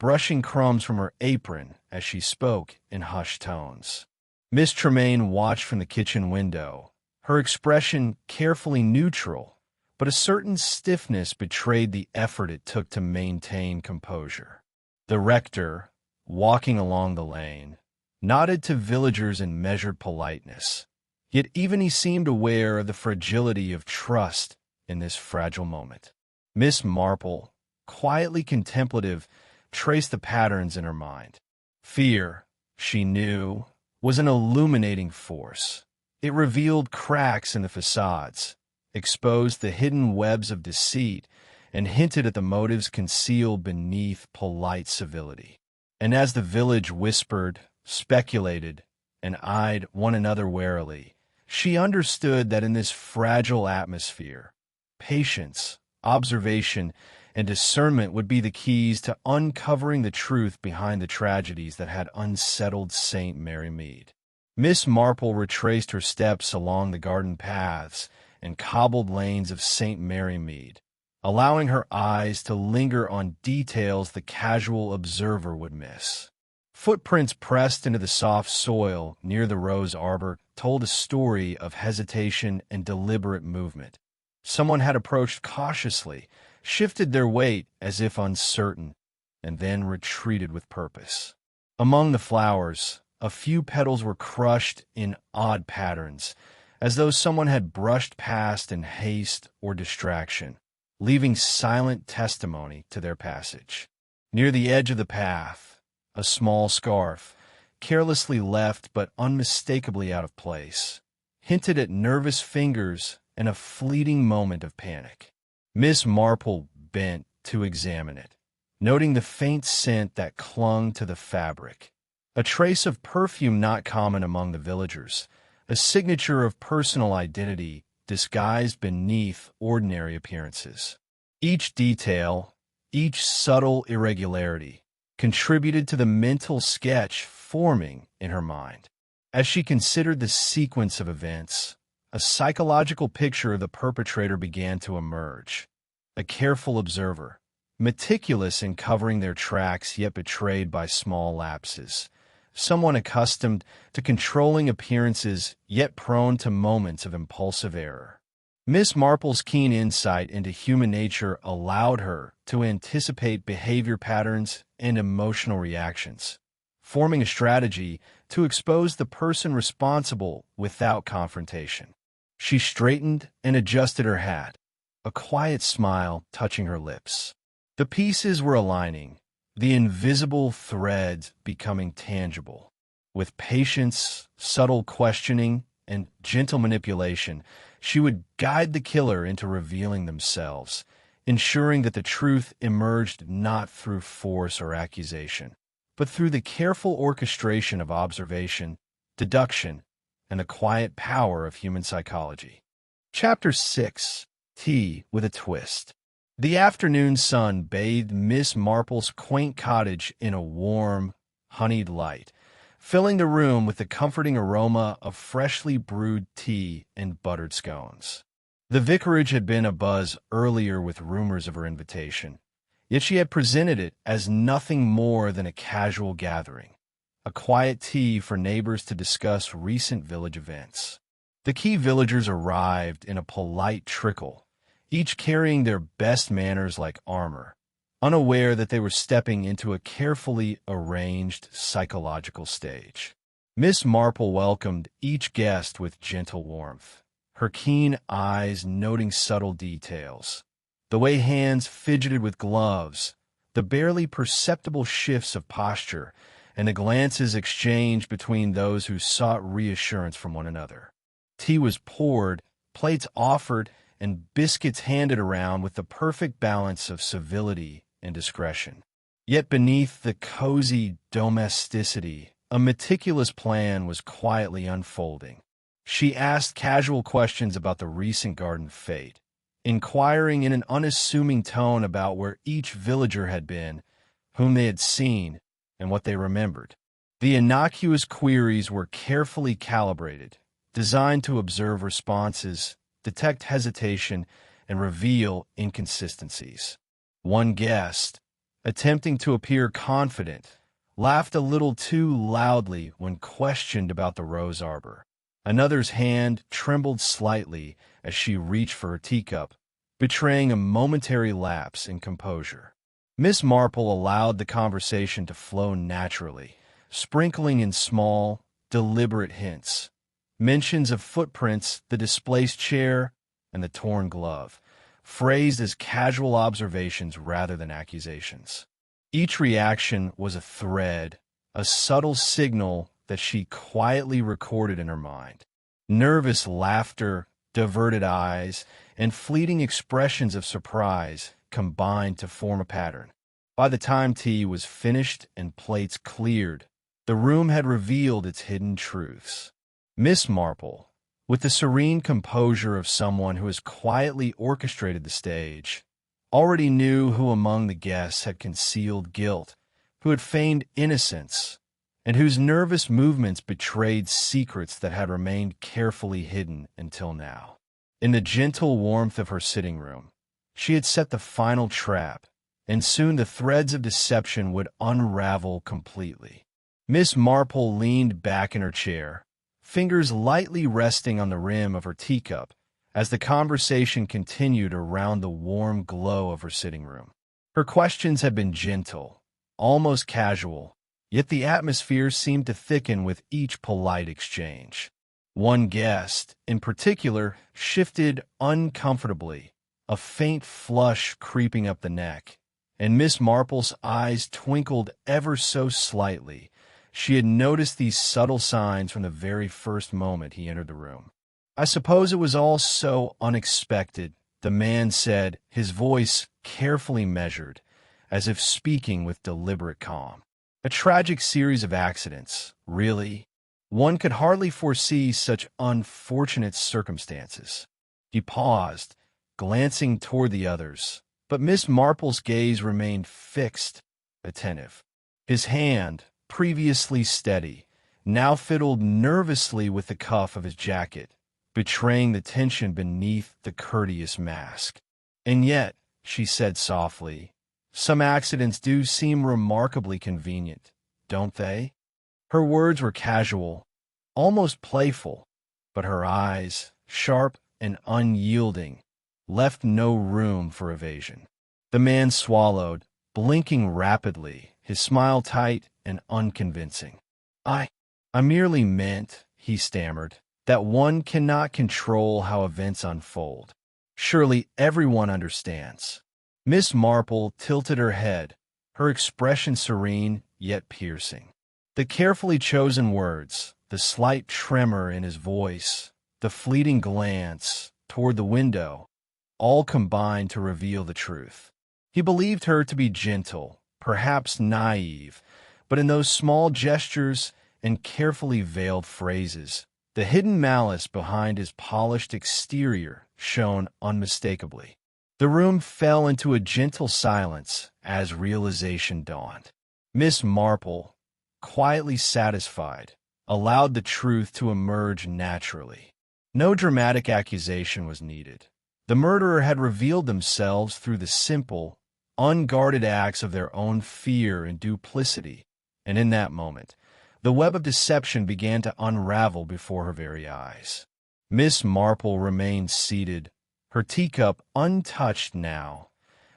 brushing crumbs from her apron as she spoke in hushed tones. Miss Tremaine watched from the kitchen window, her expression carefully neutral, but a certain stiffness betrayed the effort it took to maintain composure. The rector, walking along the lane, nodded to villagers in measured politeness, yet even he seemed aware of the fragility of trust in this fragile moment. Miss Marple, quietly contemplative, traced the patterns in her mind. Fear, she knew, was an illuminating force. It revealed cracks in the facades, exposed the hidden webs of deceit, and hinted at the motives concealed beneath polite civility. And as the village whispered, speculated, and eyed one another warily, she understood that in this fragile atmosphere, patience, observation, and discernment would be the keys to uncovering the truth behind the tragedies that had unsettled St. Mary Mead. Miss Marple retraced her steps along the garden paths and cobbled lanes of St. Mary Mead, allowing her eyes to linger on details the casual observer would miss. Footprints pressed into the soft soil near the rose arbor told a story of hesitation and deliberate movement. Someone had approached cautiously, shifted their weight as if uncertain, and then retreated with purpose. Among the flowers, a few petals were crushed in odd patterns, as though someone had brushed past in haste or distraction, leaving silent testimony to their passage. Near the edge of the path, a small scarf, carelessly left but unmistakably out of place, hinted at nervous fingers and a fleeting moment of panic. Miss Marple bent to examine it, noting the faint scent that clung to the fabric. a trace of perfume not common among the villagers, a signature of personal identity disguised beneath ordinary appearances. Each detail, each subtle irregularity, contributed to the mental sketch forming in her mind. As she considered the sequence of events, a psychological picture of the perpetrator began to emerge. A careful observer, meticulous in covering their tracks yet betrayed by small lapses. Someone accustomed to controlling appearances yet prone to moments of impulsive error. Miss Marple's keen insight into human nature allowed her to anticipate behavior patterns and emotional reactions, forming a strategy to expose the person responsible without confrontation. She straightened and adjusted her hat, a quiet smile touching her lips. The pieces were aligning, the invisible threads becoming tangible. With patience, subtle questioning, and gentle manipulation, she would guide the killer into revealing themselves, ensuring that the truth emerged not through force or accusation, but through the careful orchestration of observation, deduction, and the quiet power of human psychology. Chapter 6. Tea with a Twist. The afternoon sun bathed Miss Marple's quaint cottage in a warm, honeyed light, filling the room with the comforting aroma of freshly brewed tea and buttered scones. The vicarage had been abuzz earlier with rumors of her invitation, yet she had presented it as nothing more than a casual gathering, a quiet tea for neighbors to discuss recent village events. The key villagers arrived in a polite trickle, each carrying their best manners like armor, unaware that they were stepping into a carefully arranged psychological stage. Miss Marple welcomed each guest with gentle warmth, her keen eyes noting subtle details, the way hands fidgeted with gloves, the barely perceptible shifts of posture, and the glances exchanged between those who sought reassurance from one another. Tea was poured, plates offered, and biscuits handed around with the perfect balance of civility and discretion. Yet beneath the cozy domesticity, a meticulous plan was quietly unfolding. She asked casual questions about the recent garden fete, inquiring in an unassuming tone about where each villager had been, whom they had seen, and what they remembered. The innocuous queries were carefully calibrated, designed to observe responses, detect hesitation, and reveal inconsistencies. One guest, attempting to appear confident, laughed a little too loudly when questioned about the rose arbor. Another's hand trembled slightly as she reached for her teacup, betraying a momentary lapse in composure. Miss Marple allowed the conversation to flow naturally, sprinkling in small, deliberate hints, mentions of footprints, the displaced chair, and the torn glove, phrased as casual observations rather than accusations. Each reaction was a thread, a subtle signal that she quietly recorded in her mind. Nervous laughter, diverted eyes, and fleeting expressions of surprise combined to form a pattern. By the time tea was finished and plates cleared, the room had revealed its hidden truths. Miss Marple, with the serene composure of someone who has quietly orchestrated the stage, already knew who among the guests had concealed guilt, who had feigned innocence, and whose nervous movements betrayed secrets that had remained carefully hidden until now. In the gentle warmth of her sitting room, she had set the final trap, and soon the threads of deception would unravel completely. Miss Marple leaned back in her chair, fingers lightly resting on the rim of her teacup as the conversation continued around the warm glow of her sitting room. Her questions had been gentle, almost casual, yet the atmosphere seemed to thicken with each polite exchange. One guest, in particular, shifted uncomfortably, a faint flush creeping up the neck, and Miss Marple's eyes twinkled ever so slightly. She had noticed these subtle signs from the very first moment he entered the room. "I suppose it was all so unexpected," the man said, his voice carefully measured, as if speaking with deliberate calm. A tragic series of accidents, really. One could hardly foresee such unfortunate circumstances. He paused, glancing toward the others, but Miss Marple's gaze remained fixed, attentive. His hand, previously steady, now fiddled nervously with the cuff of his jacket, betraying the tension beneath the courteous mask. "And yet," she said softly, "some accidents do seem remarkably convenient, don't they?" Her words were casual, almost playful, but her eyes, sharp and unyielding, left no room for evasion. The man swallowed, blinking rapidly, his smile tight and unconvincing. I merely meant," he stammered, "that one cannot control how events unfold. Surely everyone understands." Miss Marple tilted her head, her expression serene yet piercing. The carefully chosen words, the slight tremor in his voice, the fleeting glance toward the window, all combined to reveal the truth. He believed her to be gentle, perhaps naive, but in those small gestures and carefully veiled phrases, the hidden malice behind his polished exterior shone unmistakably. The room fell into a gentle silence as realization dawned. Miss Marple, quietly satisfied, allowed the truth to emerge naturally. No dramatic accusation was needed. The murderer had revealed themselves through the simple, unguarded acts of their own fear and duplicity, and in that moment, the web of deception began to unravel before her very eyes. Miss Marple remained seated, her teacup untouched now,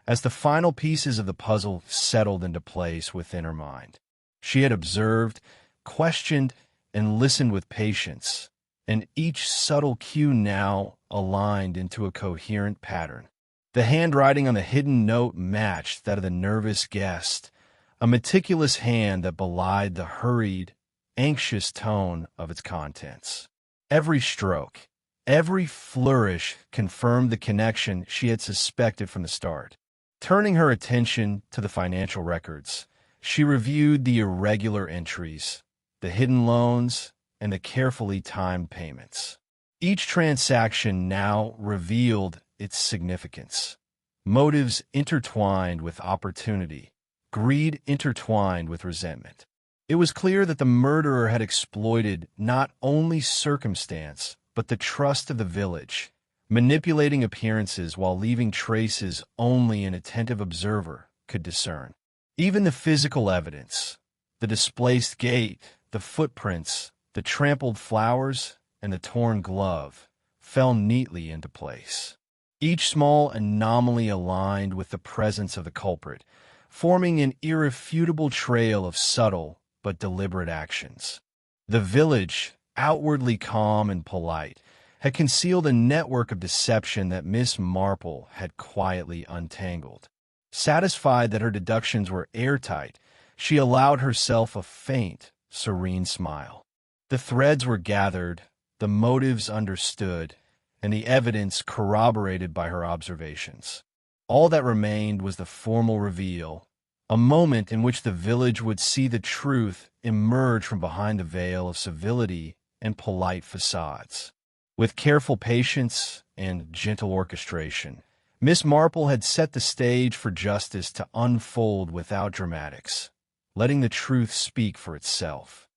as the final pieces of the puzzle settled into place within her mind. She had observed, questioned, and listened with patience, and each subtle cue now aligned into a coherent pattern. The handwriting on the hidden note matched that of the nervous guest, a meticulous hand that belied the hurried, anxious tone of its contents. Every stroke, every flourish confirmed the connection she had suspected from the start. Turning her attention to the financial records, she reviewed the irregular entries, the hidden loans, and the carefully timed payments. Each transaction now revealed its significance. Motives intertwined with opportunity, greed intertwined with resentment. It was clear that the murderer had exploited not only circumstance, but the trust of the village, manipulating appearances while leaving traces only an attentive observer could discern. Even the physical evidence, the displaced gate, the footprints, the trampled flowers, and the torn glove, fell neatly into place. Each small anomaly aligned with the presence of the culprit, forming an irrefutable trail of subtle but deliberate actions. The village, outwardly calm and polite, had concealed a network of deception that Miss Marple had quietly untangled. Satisfied that her deductions were airtight, she allowed herself a faint, serene smile. The threads were gathered, the motives understood, and the evidence corroborated by her observations. All that remained was the formal reveal, a moment in which the village would see the truth emerge from behind the veil of civility and polite facades. With careful patience and gentle orchestration, Miss Marple had set the stage for justice to unfold without dramatics, letting the truth speak for itself.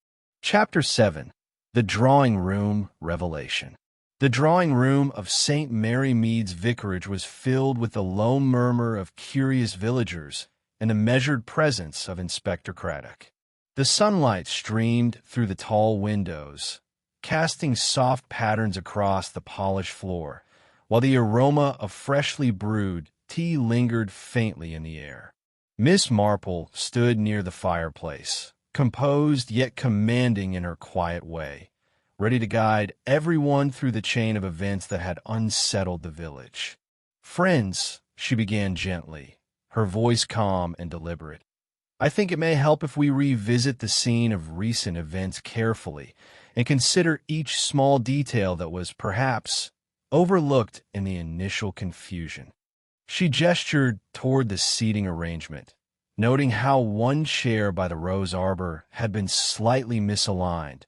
Chapter 7. The Drawing Room Revelation. The drawing room of St. Mary Mead's vicarage was filled with the low murmur of curious villagers and the measured presence of Inspector Craddock. The sunlight streamed through the tall windows, casting soft patterns across the polished floor, while the aroma of freshly brewed tea lingered faintly in the air. Miss Marple stood near the fireplace, composed yet commanding in her quiet way, ready to guide everyone through the chain of events that had unsettled the village. "Friends," she began gently, her voice calm and deliberate, "I think it may help if we revisit the scene of recent events carefully and consider each small detail that was, perhaps, overlooked in the initial confusion." She gestured toward the seating arrangement, noting how one chair by the rose arbor had been slightly misaligned,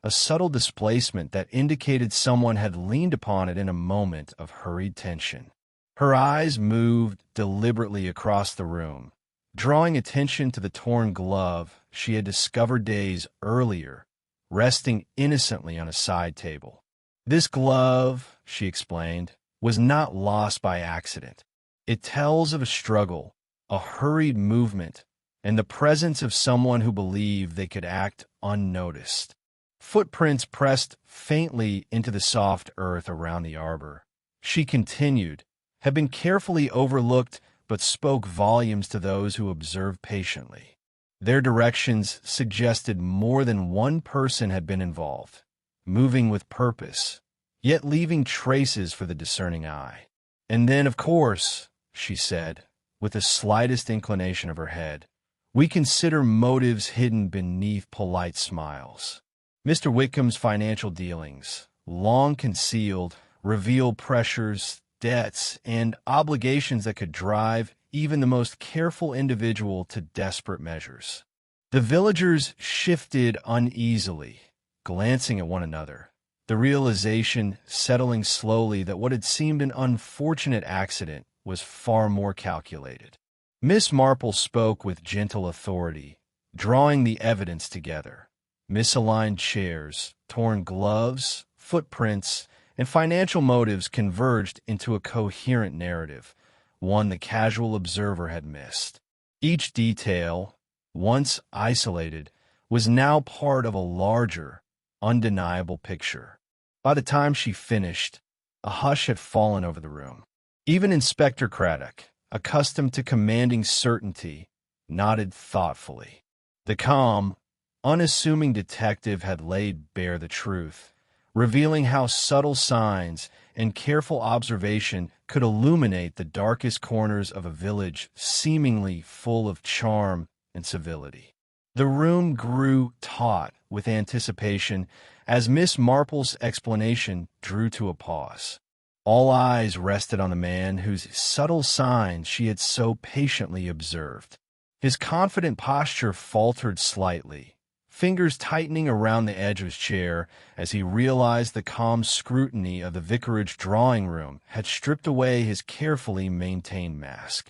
a subtle displacement that indicated someone had leaned upon it in a moment of hurried tension. Her eyes moved deliberately across the room, drawing attention to the torn glove she had discovered days earlier, resting innocently on a side table. This glove, she explained, was not lost by accident. It tells of a struggle, a hurried movement, and the presence of someone who believed they could act unnoticed. Footprints pressed faintly into the soft earth around the arbor. She continued, had been carefully overlooked but spoke volumes to those who observed patiently. Their directions suggested more than one person had been involved, moving with purpose, yet leaving traces for the discerning eye. And then, of course, she said, with the slightest inclination of her head, we consider motives hidden beneath polite smiles. Mr. Whitcomb's financial dealings, long concealed, reveal pressures, debts, and obligations that could drive even the most careful individual to desperate measures. The villagers shifted uneasily, glancing at one another, the realization settling slowly that what had seemed an unfortunate accident was far more calculated. Miss Marple spoke with gentle authority, drawing the evidence together. Misaligned chairs, torn gloves, footprints, and financial motives converged into a coherent narrative, one the casual observer had missed. Each detail, once isolated, was now part of a larger, undeniable picture. By the time she finished, a hush had fallen over the room. Even Inspector Craddock, accustomed to commanding certainty, nodded thoughtfully. The calm, unassuming detective had laid bare the truth, revealing how subtle signs and careful observation could illuminate the darkest corners of a village seemingly full of charm and civility. The room grew taut with anticipation as Miss Marple's explanation drew to a pause. All eyes rested on the man whose subtle signs she had so patiently observed. His confident posture faltered slightly, fingers tightening around the edge of his chair as he realized the calm scrutiny of the vicarage drawing room had stripped away his carefully maintained mask.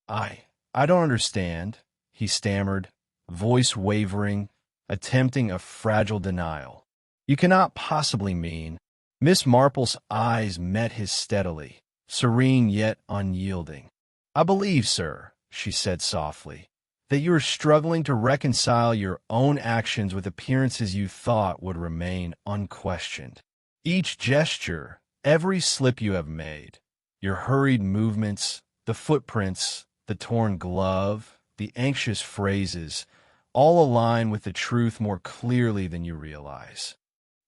I don't understand," he stammered, voice wavering, attempting a fragile denial. "You cannot possibly mean—" Miss Marple's eyes met his steadily, serene yet unyielding. "I believe, sir," she said softly, "that you are struggling to reconcile your own actions with appearances you thought would remain unquestioned. Each gesture, every slip you have made, your hurried movements, the footprints, the torn glove, the anxious phrases, all align with the truth more clearly than you realize."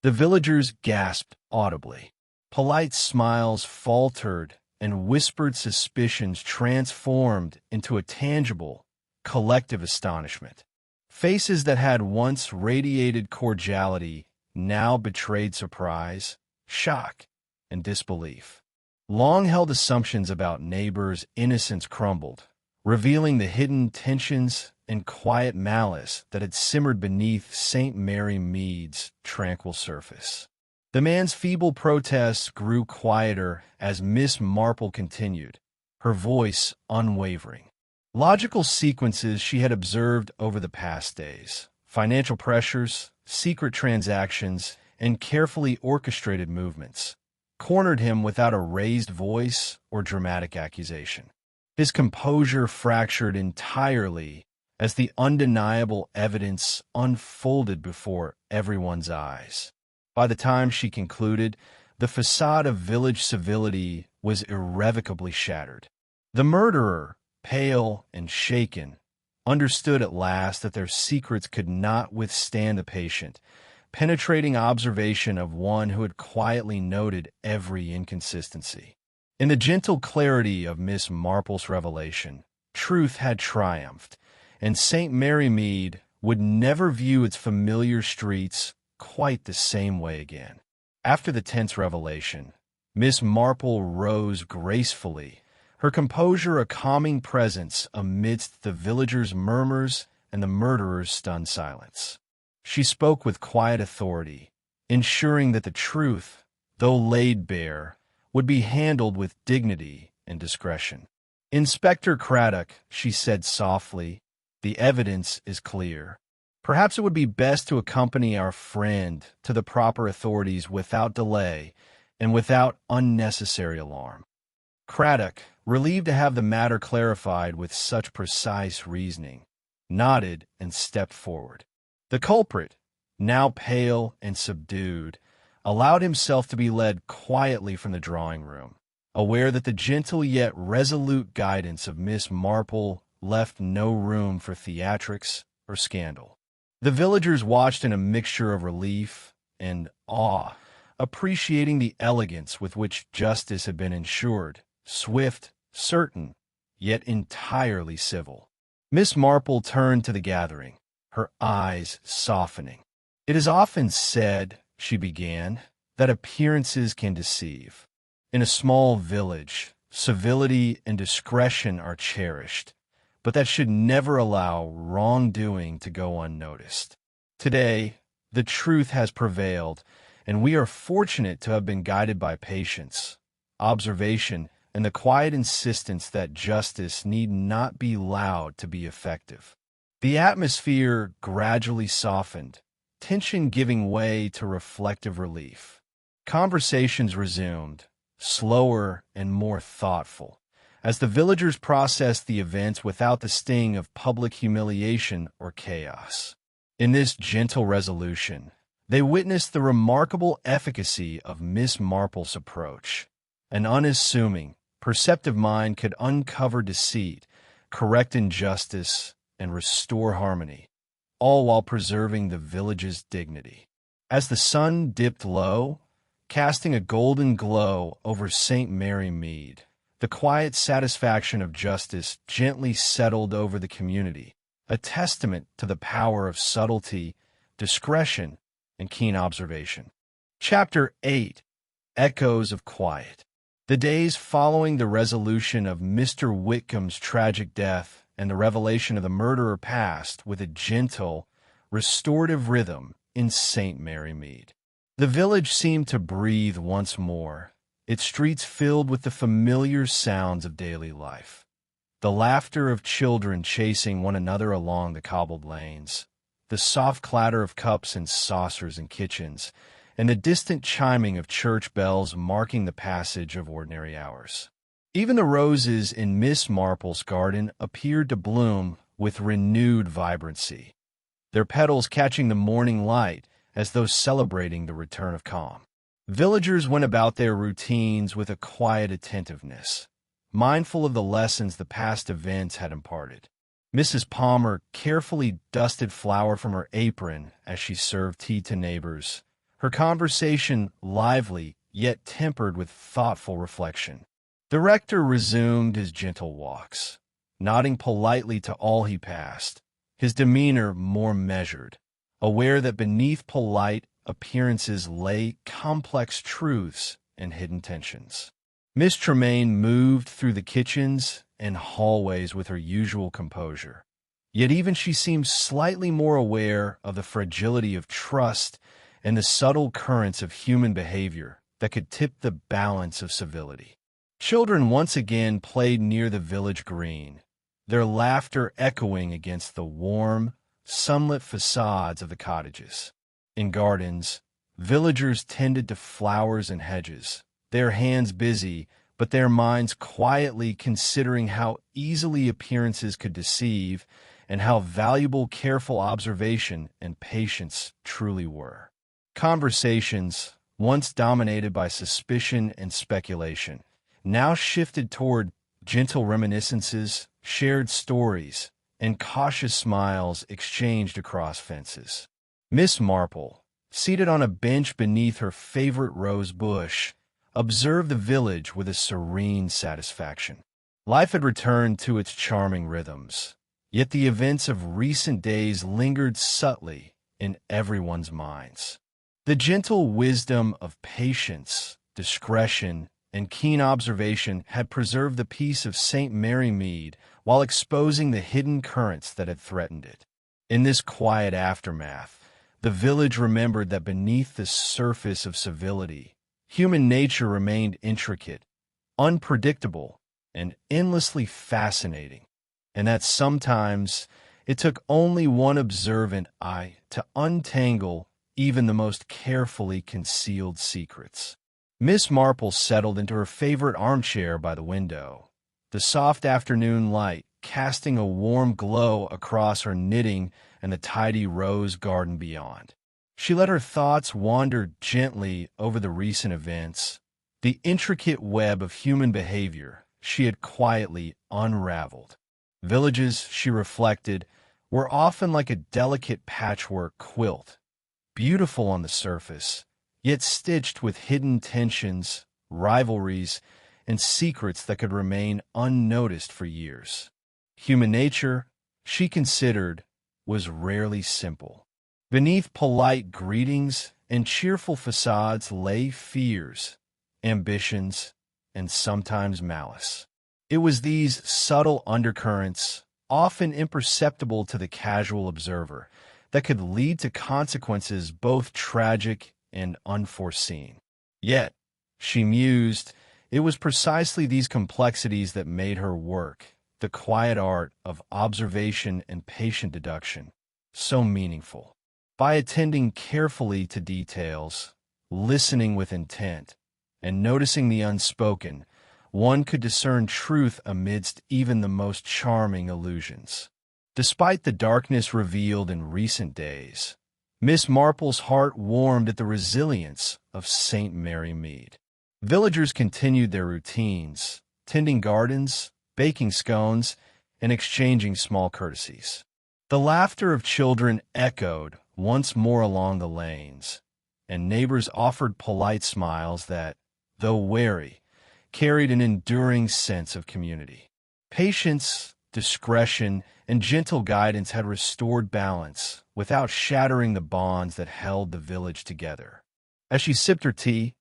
The villagers gasped audibly. Polite smiles faltered, and whispered suspicions transformed into a tangible, collective astonishment. Faces that had once radiated cordiality now betrayed surprise, shock, and disbelief. Long-held assumptions about neighbors' innocence crumbled, revealing the hidden tensions and quiet malice that had simmered beneath St. Mary Mead's tranquil surface. The man's feeble protests grew quieter as Miss Marple continued, her voice unwavering. Logical sequences she had observed over the past days, financial pressures, secret transactions, and carefully orchestrated movements, cornered him without a raised voice or dramatic accusation. His composure fractured entirely as the undeniable evidence unfolded before everyone's eyes. By the time she concluded, the facade of village civility was irrevocably shattered. The murderer, pale and shaken, understood at last that their secrets could not withstand the patient, penetrating observation of one who had quietly noted every inconsistency. In the gentle clarity of Miss Marple's revelation, truth had triumphed, and St. Mary Mead would never view its familiar streets quite the same way again. After the tense revelation, Miss Marple rose gracefully, her composure a calming presence amidst the villagers' murmurs and the murderer's stunned silence. She spoke with quiet authority, ensuring that the truth, though laid bare, would be handled with dignity and discretion. "Inspector Craddock," she said softly, "the evidence is clear. Perhaps it would be best to accompany our friend to the proper authorities without delay and without unnecessary alarm." Craddock, relieved to have the matter clarified with such precise reasoning, nodded and stepped forward. The culprit, now pale and subdued, allowed himself to be led quietly from the drawing-room, aware that the gentle yet resolute guidance of Miss Marple left no room for theatrics or scandal. The villagers watched in a mixture of relief and awe, appreciating the elegance with which justice had been ensured, swift, certain, yet entirely civil. Miss Marple turned to the gathering, her eyes softening. "It is often said," she began, "that appearances can deceive. In a small village, civility and discretion are cherished, but that should never allow wrongdoing to go unnoticed. Today, the truth has prevailed, and we are fortunate to have been guided by patience, observation, and the quiet insistence that justice need not be loud to be effective." The atmosphere gradually softened, tension giving way to reflective relief. Conversations resumed, slower and more thoughtful, as the villagers processed the events without the sting of public humiliation or chaos. In this gentle resolution, they witnessed the remarkable efficacy of Miss Marple's approach. An unassuming, perceptive mind could uncover deceit, correct injustice, and restore harmony, all while preserving the village's dignity. As the sun dipped low, casting a golden glow over St. Mary Mead, the quiet satisfaction of justice gently settled over the community, a testament to the power of subtlety, discretion, and keen observation. Chapter 8. Echoes of Quiet. The days following the resolution of Mr. Whitcomb's tragic death and the revelation of the murderer passed with a gentle, restorative rhythm in St. Mary Mead. The village seemed to breathe once more, its streets filled with the familiar sounds of daily life. The laughter of children chasing one another along the cobbled lanes, the soft clatter of cups and saucers in kitchens, and the distant chiming of church bells marking the passage of ordinary hours. Even the roses in Miss Marple's garden appeared to bloom with renewed vibrancy, their petals catching the morning light as though celebrating the return of calm. Villagers went about their routines with a quiet attentiveness, mindful of the lessons the past events had imparted. Mrs. Palmer carefully dusted flour from her apron as she served tea to neighbors, her conversation lively yet tempered with thoughtful reflection. The rector resumed his gentle walks, nodding politely to all he passed, his demeanor more measured, aware that beneath polite appearances lay complex truths and hidden tensions. Miss Tremaine moved through the kitchens and hallways with her usual composure, yet even she seemed slightly more aware of the fragility of trust and the subtle currents of human behavior that could tip the balance of civility. Children once again played near the village green, their laughter echoing against the warm, sunlit facades of the cottages. In gardens, villagers tended to flowers and hedges, their hands busy, but their minds quietly considering how easily appearances could deceive and how valuable careful observation and patience truly were. Conversations, once dominated by suspicion and speculation, now shifted toward gentle reminiscences, shared stories, and cautious smiles exchanged across fences. Miss Marple, seated on a bench beneath her favorite rose bush, observed the village with a serene satisfaction. Life had returned to its charming rhythms, yet the events of recent days lingered subtly in everyone's minds. The gentle wisdom of patience, discretion, and keen observation had preserved the peace of St. Mary Mead while exposing the hidden currents that had threatened it. In this quiet aftermath, the village remembered that beneath the surface of civility, human nature remained intricate, unpredictable, and endlessly fascinating, and that sometimes it took only one observant eye to untangle even the most carefully concealed secrets. Miss Marple settled into her favorite armchair by the window, the soft afternoon light casting a warm glow across her knitting and the tidy rose garden beyond. She let her thoughts wander gently over the recent events, the intricate web of human behavior she had quietly unraveled. Villages, she reflected, were often like a delicate patchwork quilt, beautiful on the surface, yet stitched with hidden tensions, rivalries, and secrets that could remain unnoticed for years. Human nature, she considered, was rarely simple. Beneath polite greetings and cheerful facades lay fears, ambitions, and sometimes malice. It was these subtle undercurrents, often imperceptible to the casual observer, that could lead to consequences both tragic and unforeseen. Yet, she mused, it was precisely these complexities that made her work, the quiet art of observation and patient deduction, so meaningful. By attending carefully to details, listening with intent, and noticing the unspoken, one could discern truth amidst even the most charming illusions. Despite the darkness revealed in recent days, Miss Marple's heart warmed at the resilience of St. Mary Mead. Villagers continued their routines, tending gardens, baking scones, and exchanging small courtesies. The laughter of children echoed once more along the lanes, and neighbors offered polite smiles that, though wary, carried an enduring sense of community. Patience, discretion, and gentle guidance had restored balance without shattering the bonds that held the village together. As she sipped her tea,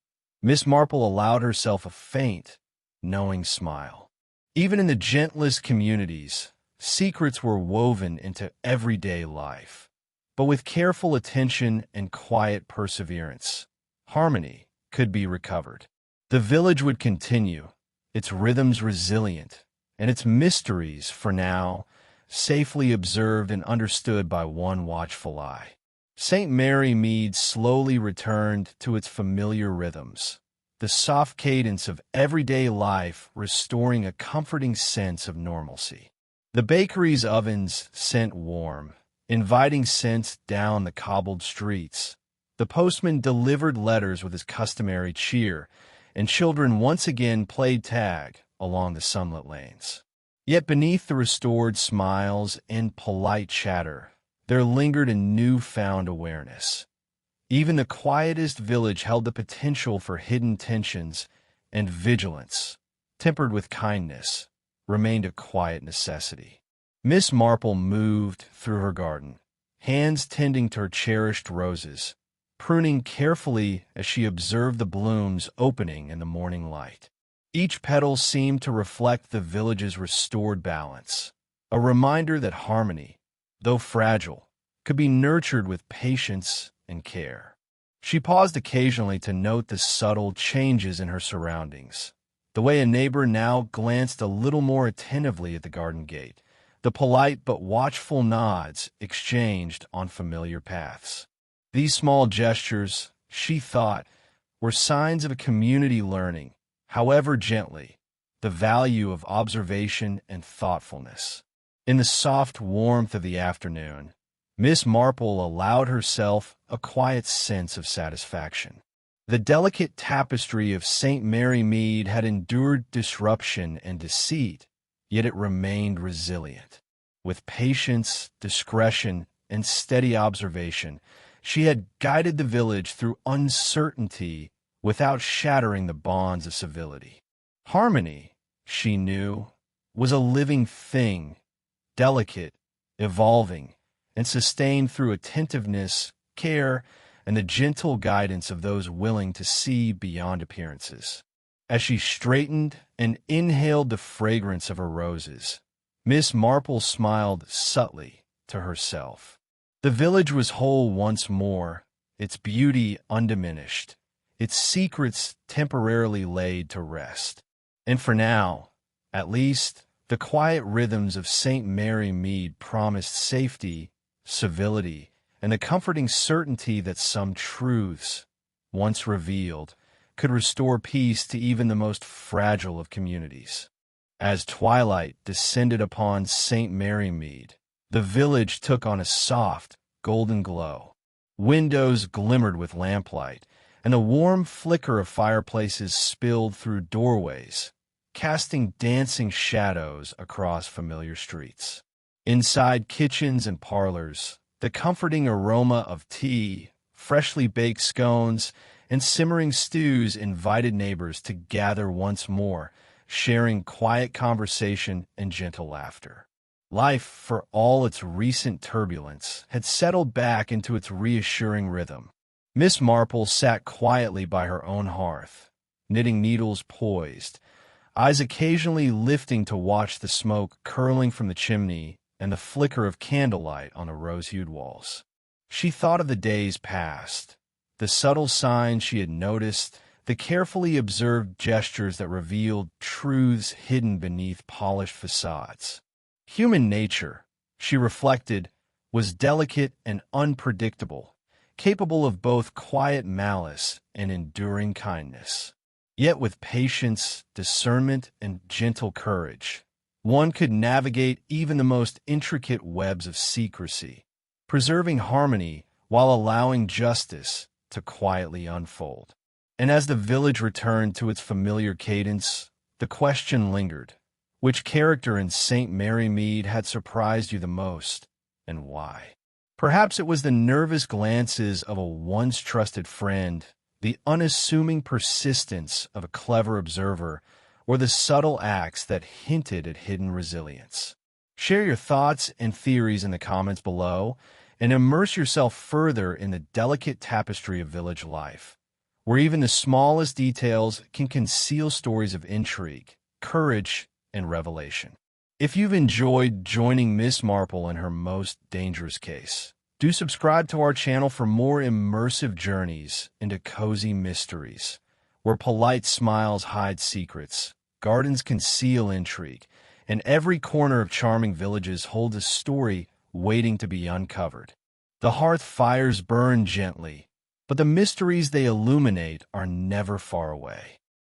Miss Marple allowed herself a faint, knowing smile. Even in the gentlest communities, secrets were woven into everyday life. But with careful attention and quiet perseverance, harmony could be recovered. The village would continue, its rhythms resilient, and its mysteries, for now, safely observed and understood by one watchful eye. St. Mary Mead slowly returned to its familiar rhythms, the soft cadence of everyday life restoring a comforting sense of normalcy. The bakery's ovens sent warm, inviting scents down the cobbled streets. The postman delivered letters with his customary cheer, and children once again played tag along the sunlit lanes. Yet beneath the restored smiles and polite chatter, there lingered a newfound awareness. Even the quietest village held the potential for hidden tensions, and vigilance, tempered with kindness, remained a quiet necessity. Miss Marple moved through her garden, hands tending to her cherished roses, pruning carefully as she observed the blooms opening in the morning light. Each petal seemed to reflect the village's restored balance, a reminder that harmony, though fragile, could be nurtured with patience and care. She paused occasionally to note the subtle changes in her surroundings, the way a neighbor now glanced a little more attentively at the garden gate, the polite but watchful nods exchanged on familiar paths. These small gestures, she thought, were signs of a community learning, however gently, the value of observation and thoughtfulness. In the soft warmth of the afternoon, Miss Marple allowed herself a quiet sense of satisfaction. The delicate tapestry of St. Mary Mead had endured disruption and deceit, yet it remained resilient. With patience, discretion, and steady observation, she had guided the village through uncertainty without shattering the bonds of civility. Harmony, she knew, was a living thing, delicate, evolving, and sustained through attentiveness, care, and the gentle guidance of those willing to see beyond appearances. As she straightened and inhaled the fragrance of her roses, Miss Marple smiled subtly to herself. The village was whole once more, its beauty undiminished, its secrets temporarily laid to rest. And for now, at least, the quiet rhythms of St. Mary Mead promised safety, civility, and the comforting certainty that some truths, once revealed, could restore peace to even the most fragile of communities. As twilight descended upon St. Mary Mead, the village took on a soft, golden glow. Windows glimmered with lamplight, and the warm flicker of fireplaces spilled through doorways, casting dancing shadows across familiar streets. Inside kitchens and parlors, the comforting aroma of tea, freshly baked scones, and simmering stews invited neighbors to gather once more, sharing quiet conversation and gentle laughter. Life, for all its recent turbulence, had settled back into its reassuring rhythm. Miss Marple sat quietly by her own hearth, knitting needles poised, eyes occasionally lifting to watch the smoke curling from the chimney and the flicker of candlelight on the rose-hued walls. She thought of the days past, the subtle signs she had noticed, the carefully observed gestures that revealed truths hidden beneath polished facades. Human nature, she reflected, was delicate and unpredictable, capable of both quiet malice and enduring kindness. Yet with patience, discernment, and gentle courage, one could navigate even the most intricate webs of secrecy, preserving harmony while allowing justice to quietly unfold. And as the village returned to its familiar cadence, the question lingered: which character in St. Mary Mead had surprised you the most, and why? Perhaps it was the nervous glances of a once trusted friend, the unassuming persistence of a clever observer, or the subtle acts that hinted at hidden resilience. Share your thoughts and theories in the comments below, and immerse yourself further in the delicate tapestry of village life, where even the smallest details can conceal stories of intrigue, courage, and revelation. If you've enjoyed joining Miss Marple in her most dangerous case, do subscribe to our channel for more immersive journeys into cozy mysteries, where polite smiles hide secrets, gardens conceal intrigue, and every corner of charming villages holds a story waiting to be uncovered. The hearth fires burn gently, but the mysteries they illuminate are never far away.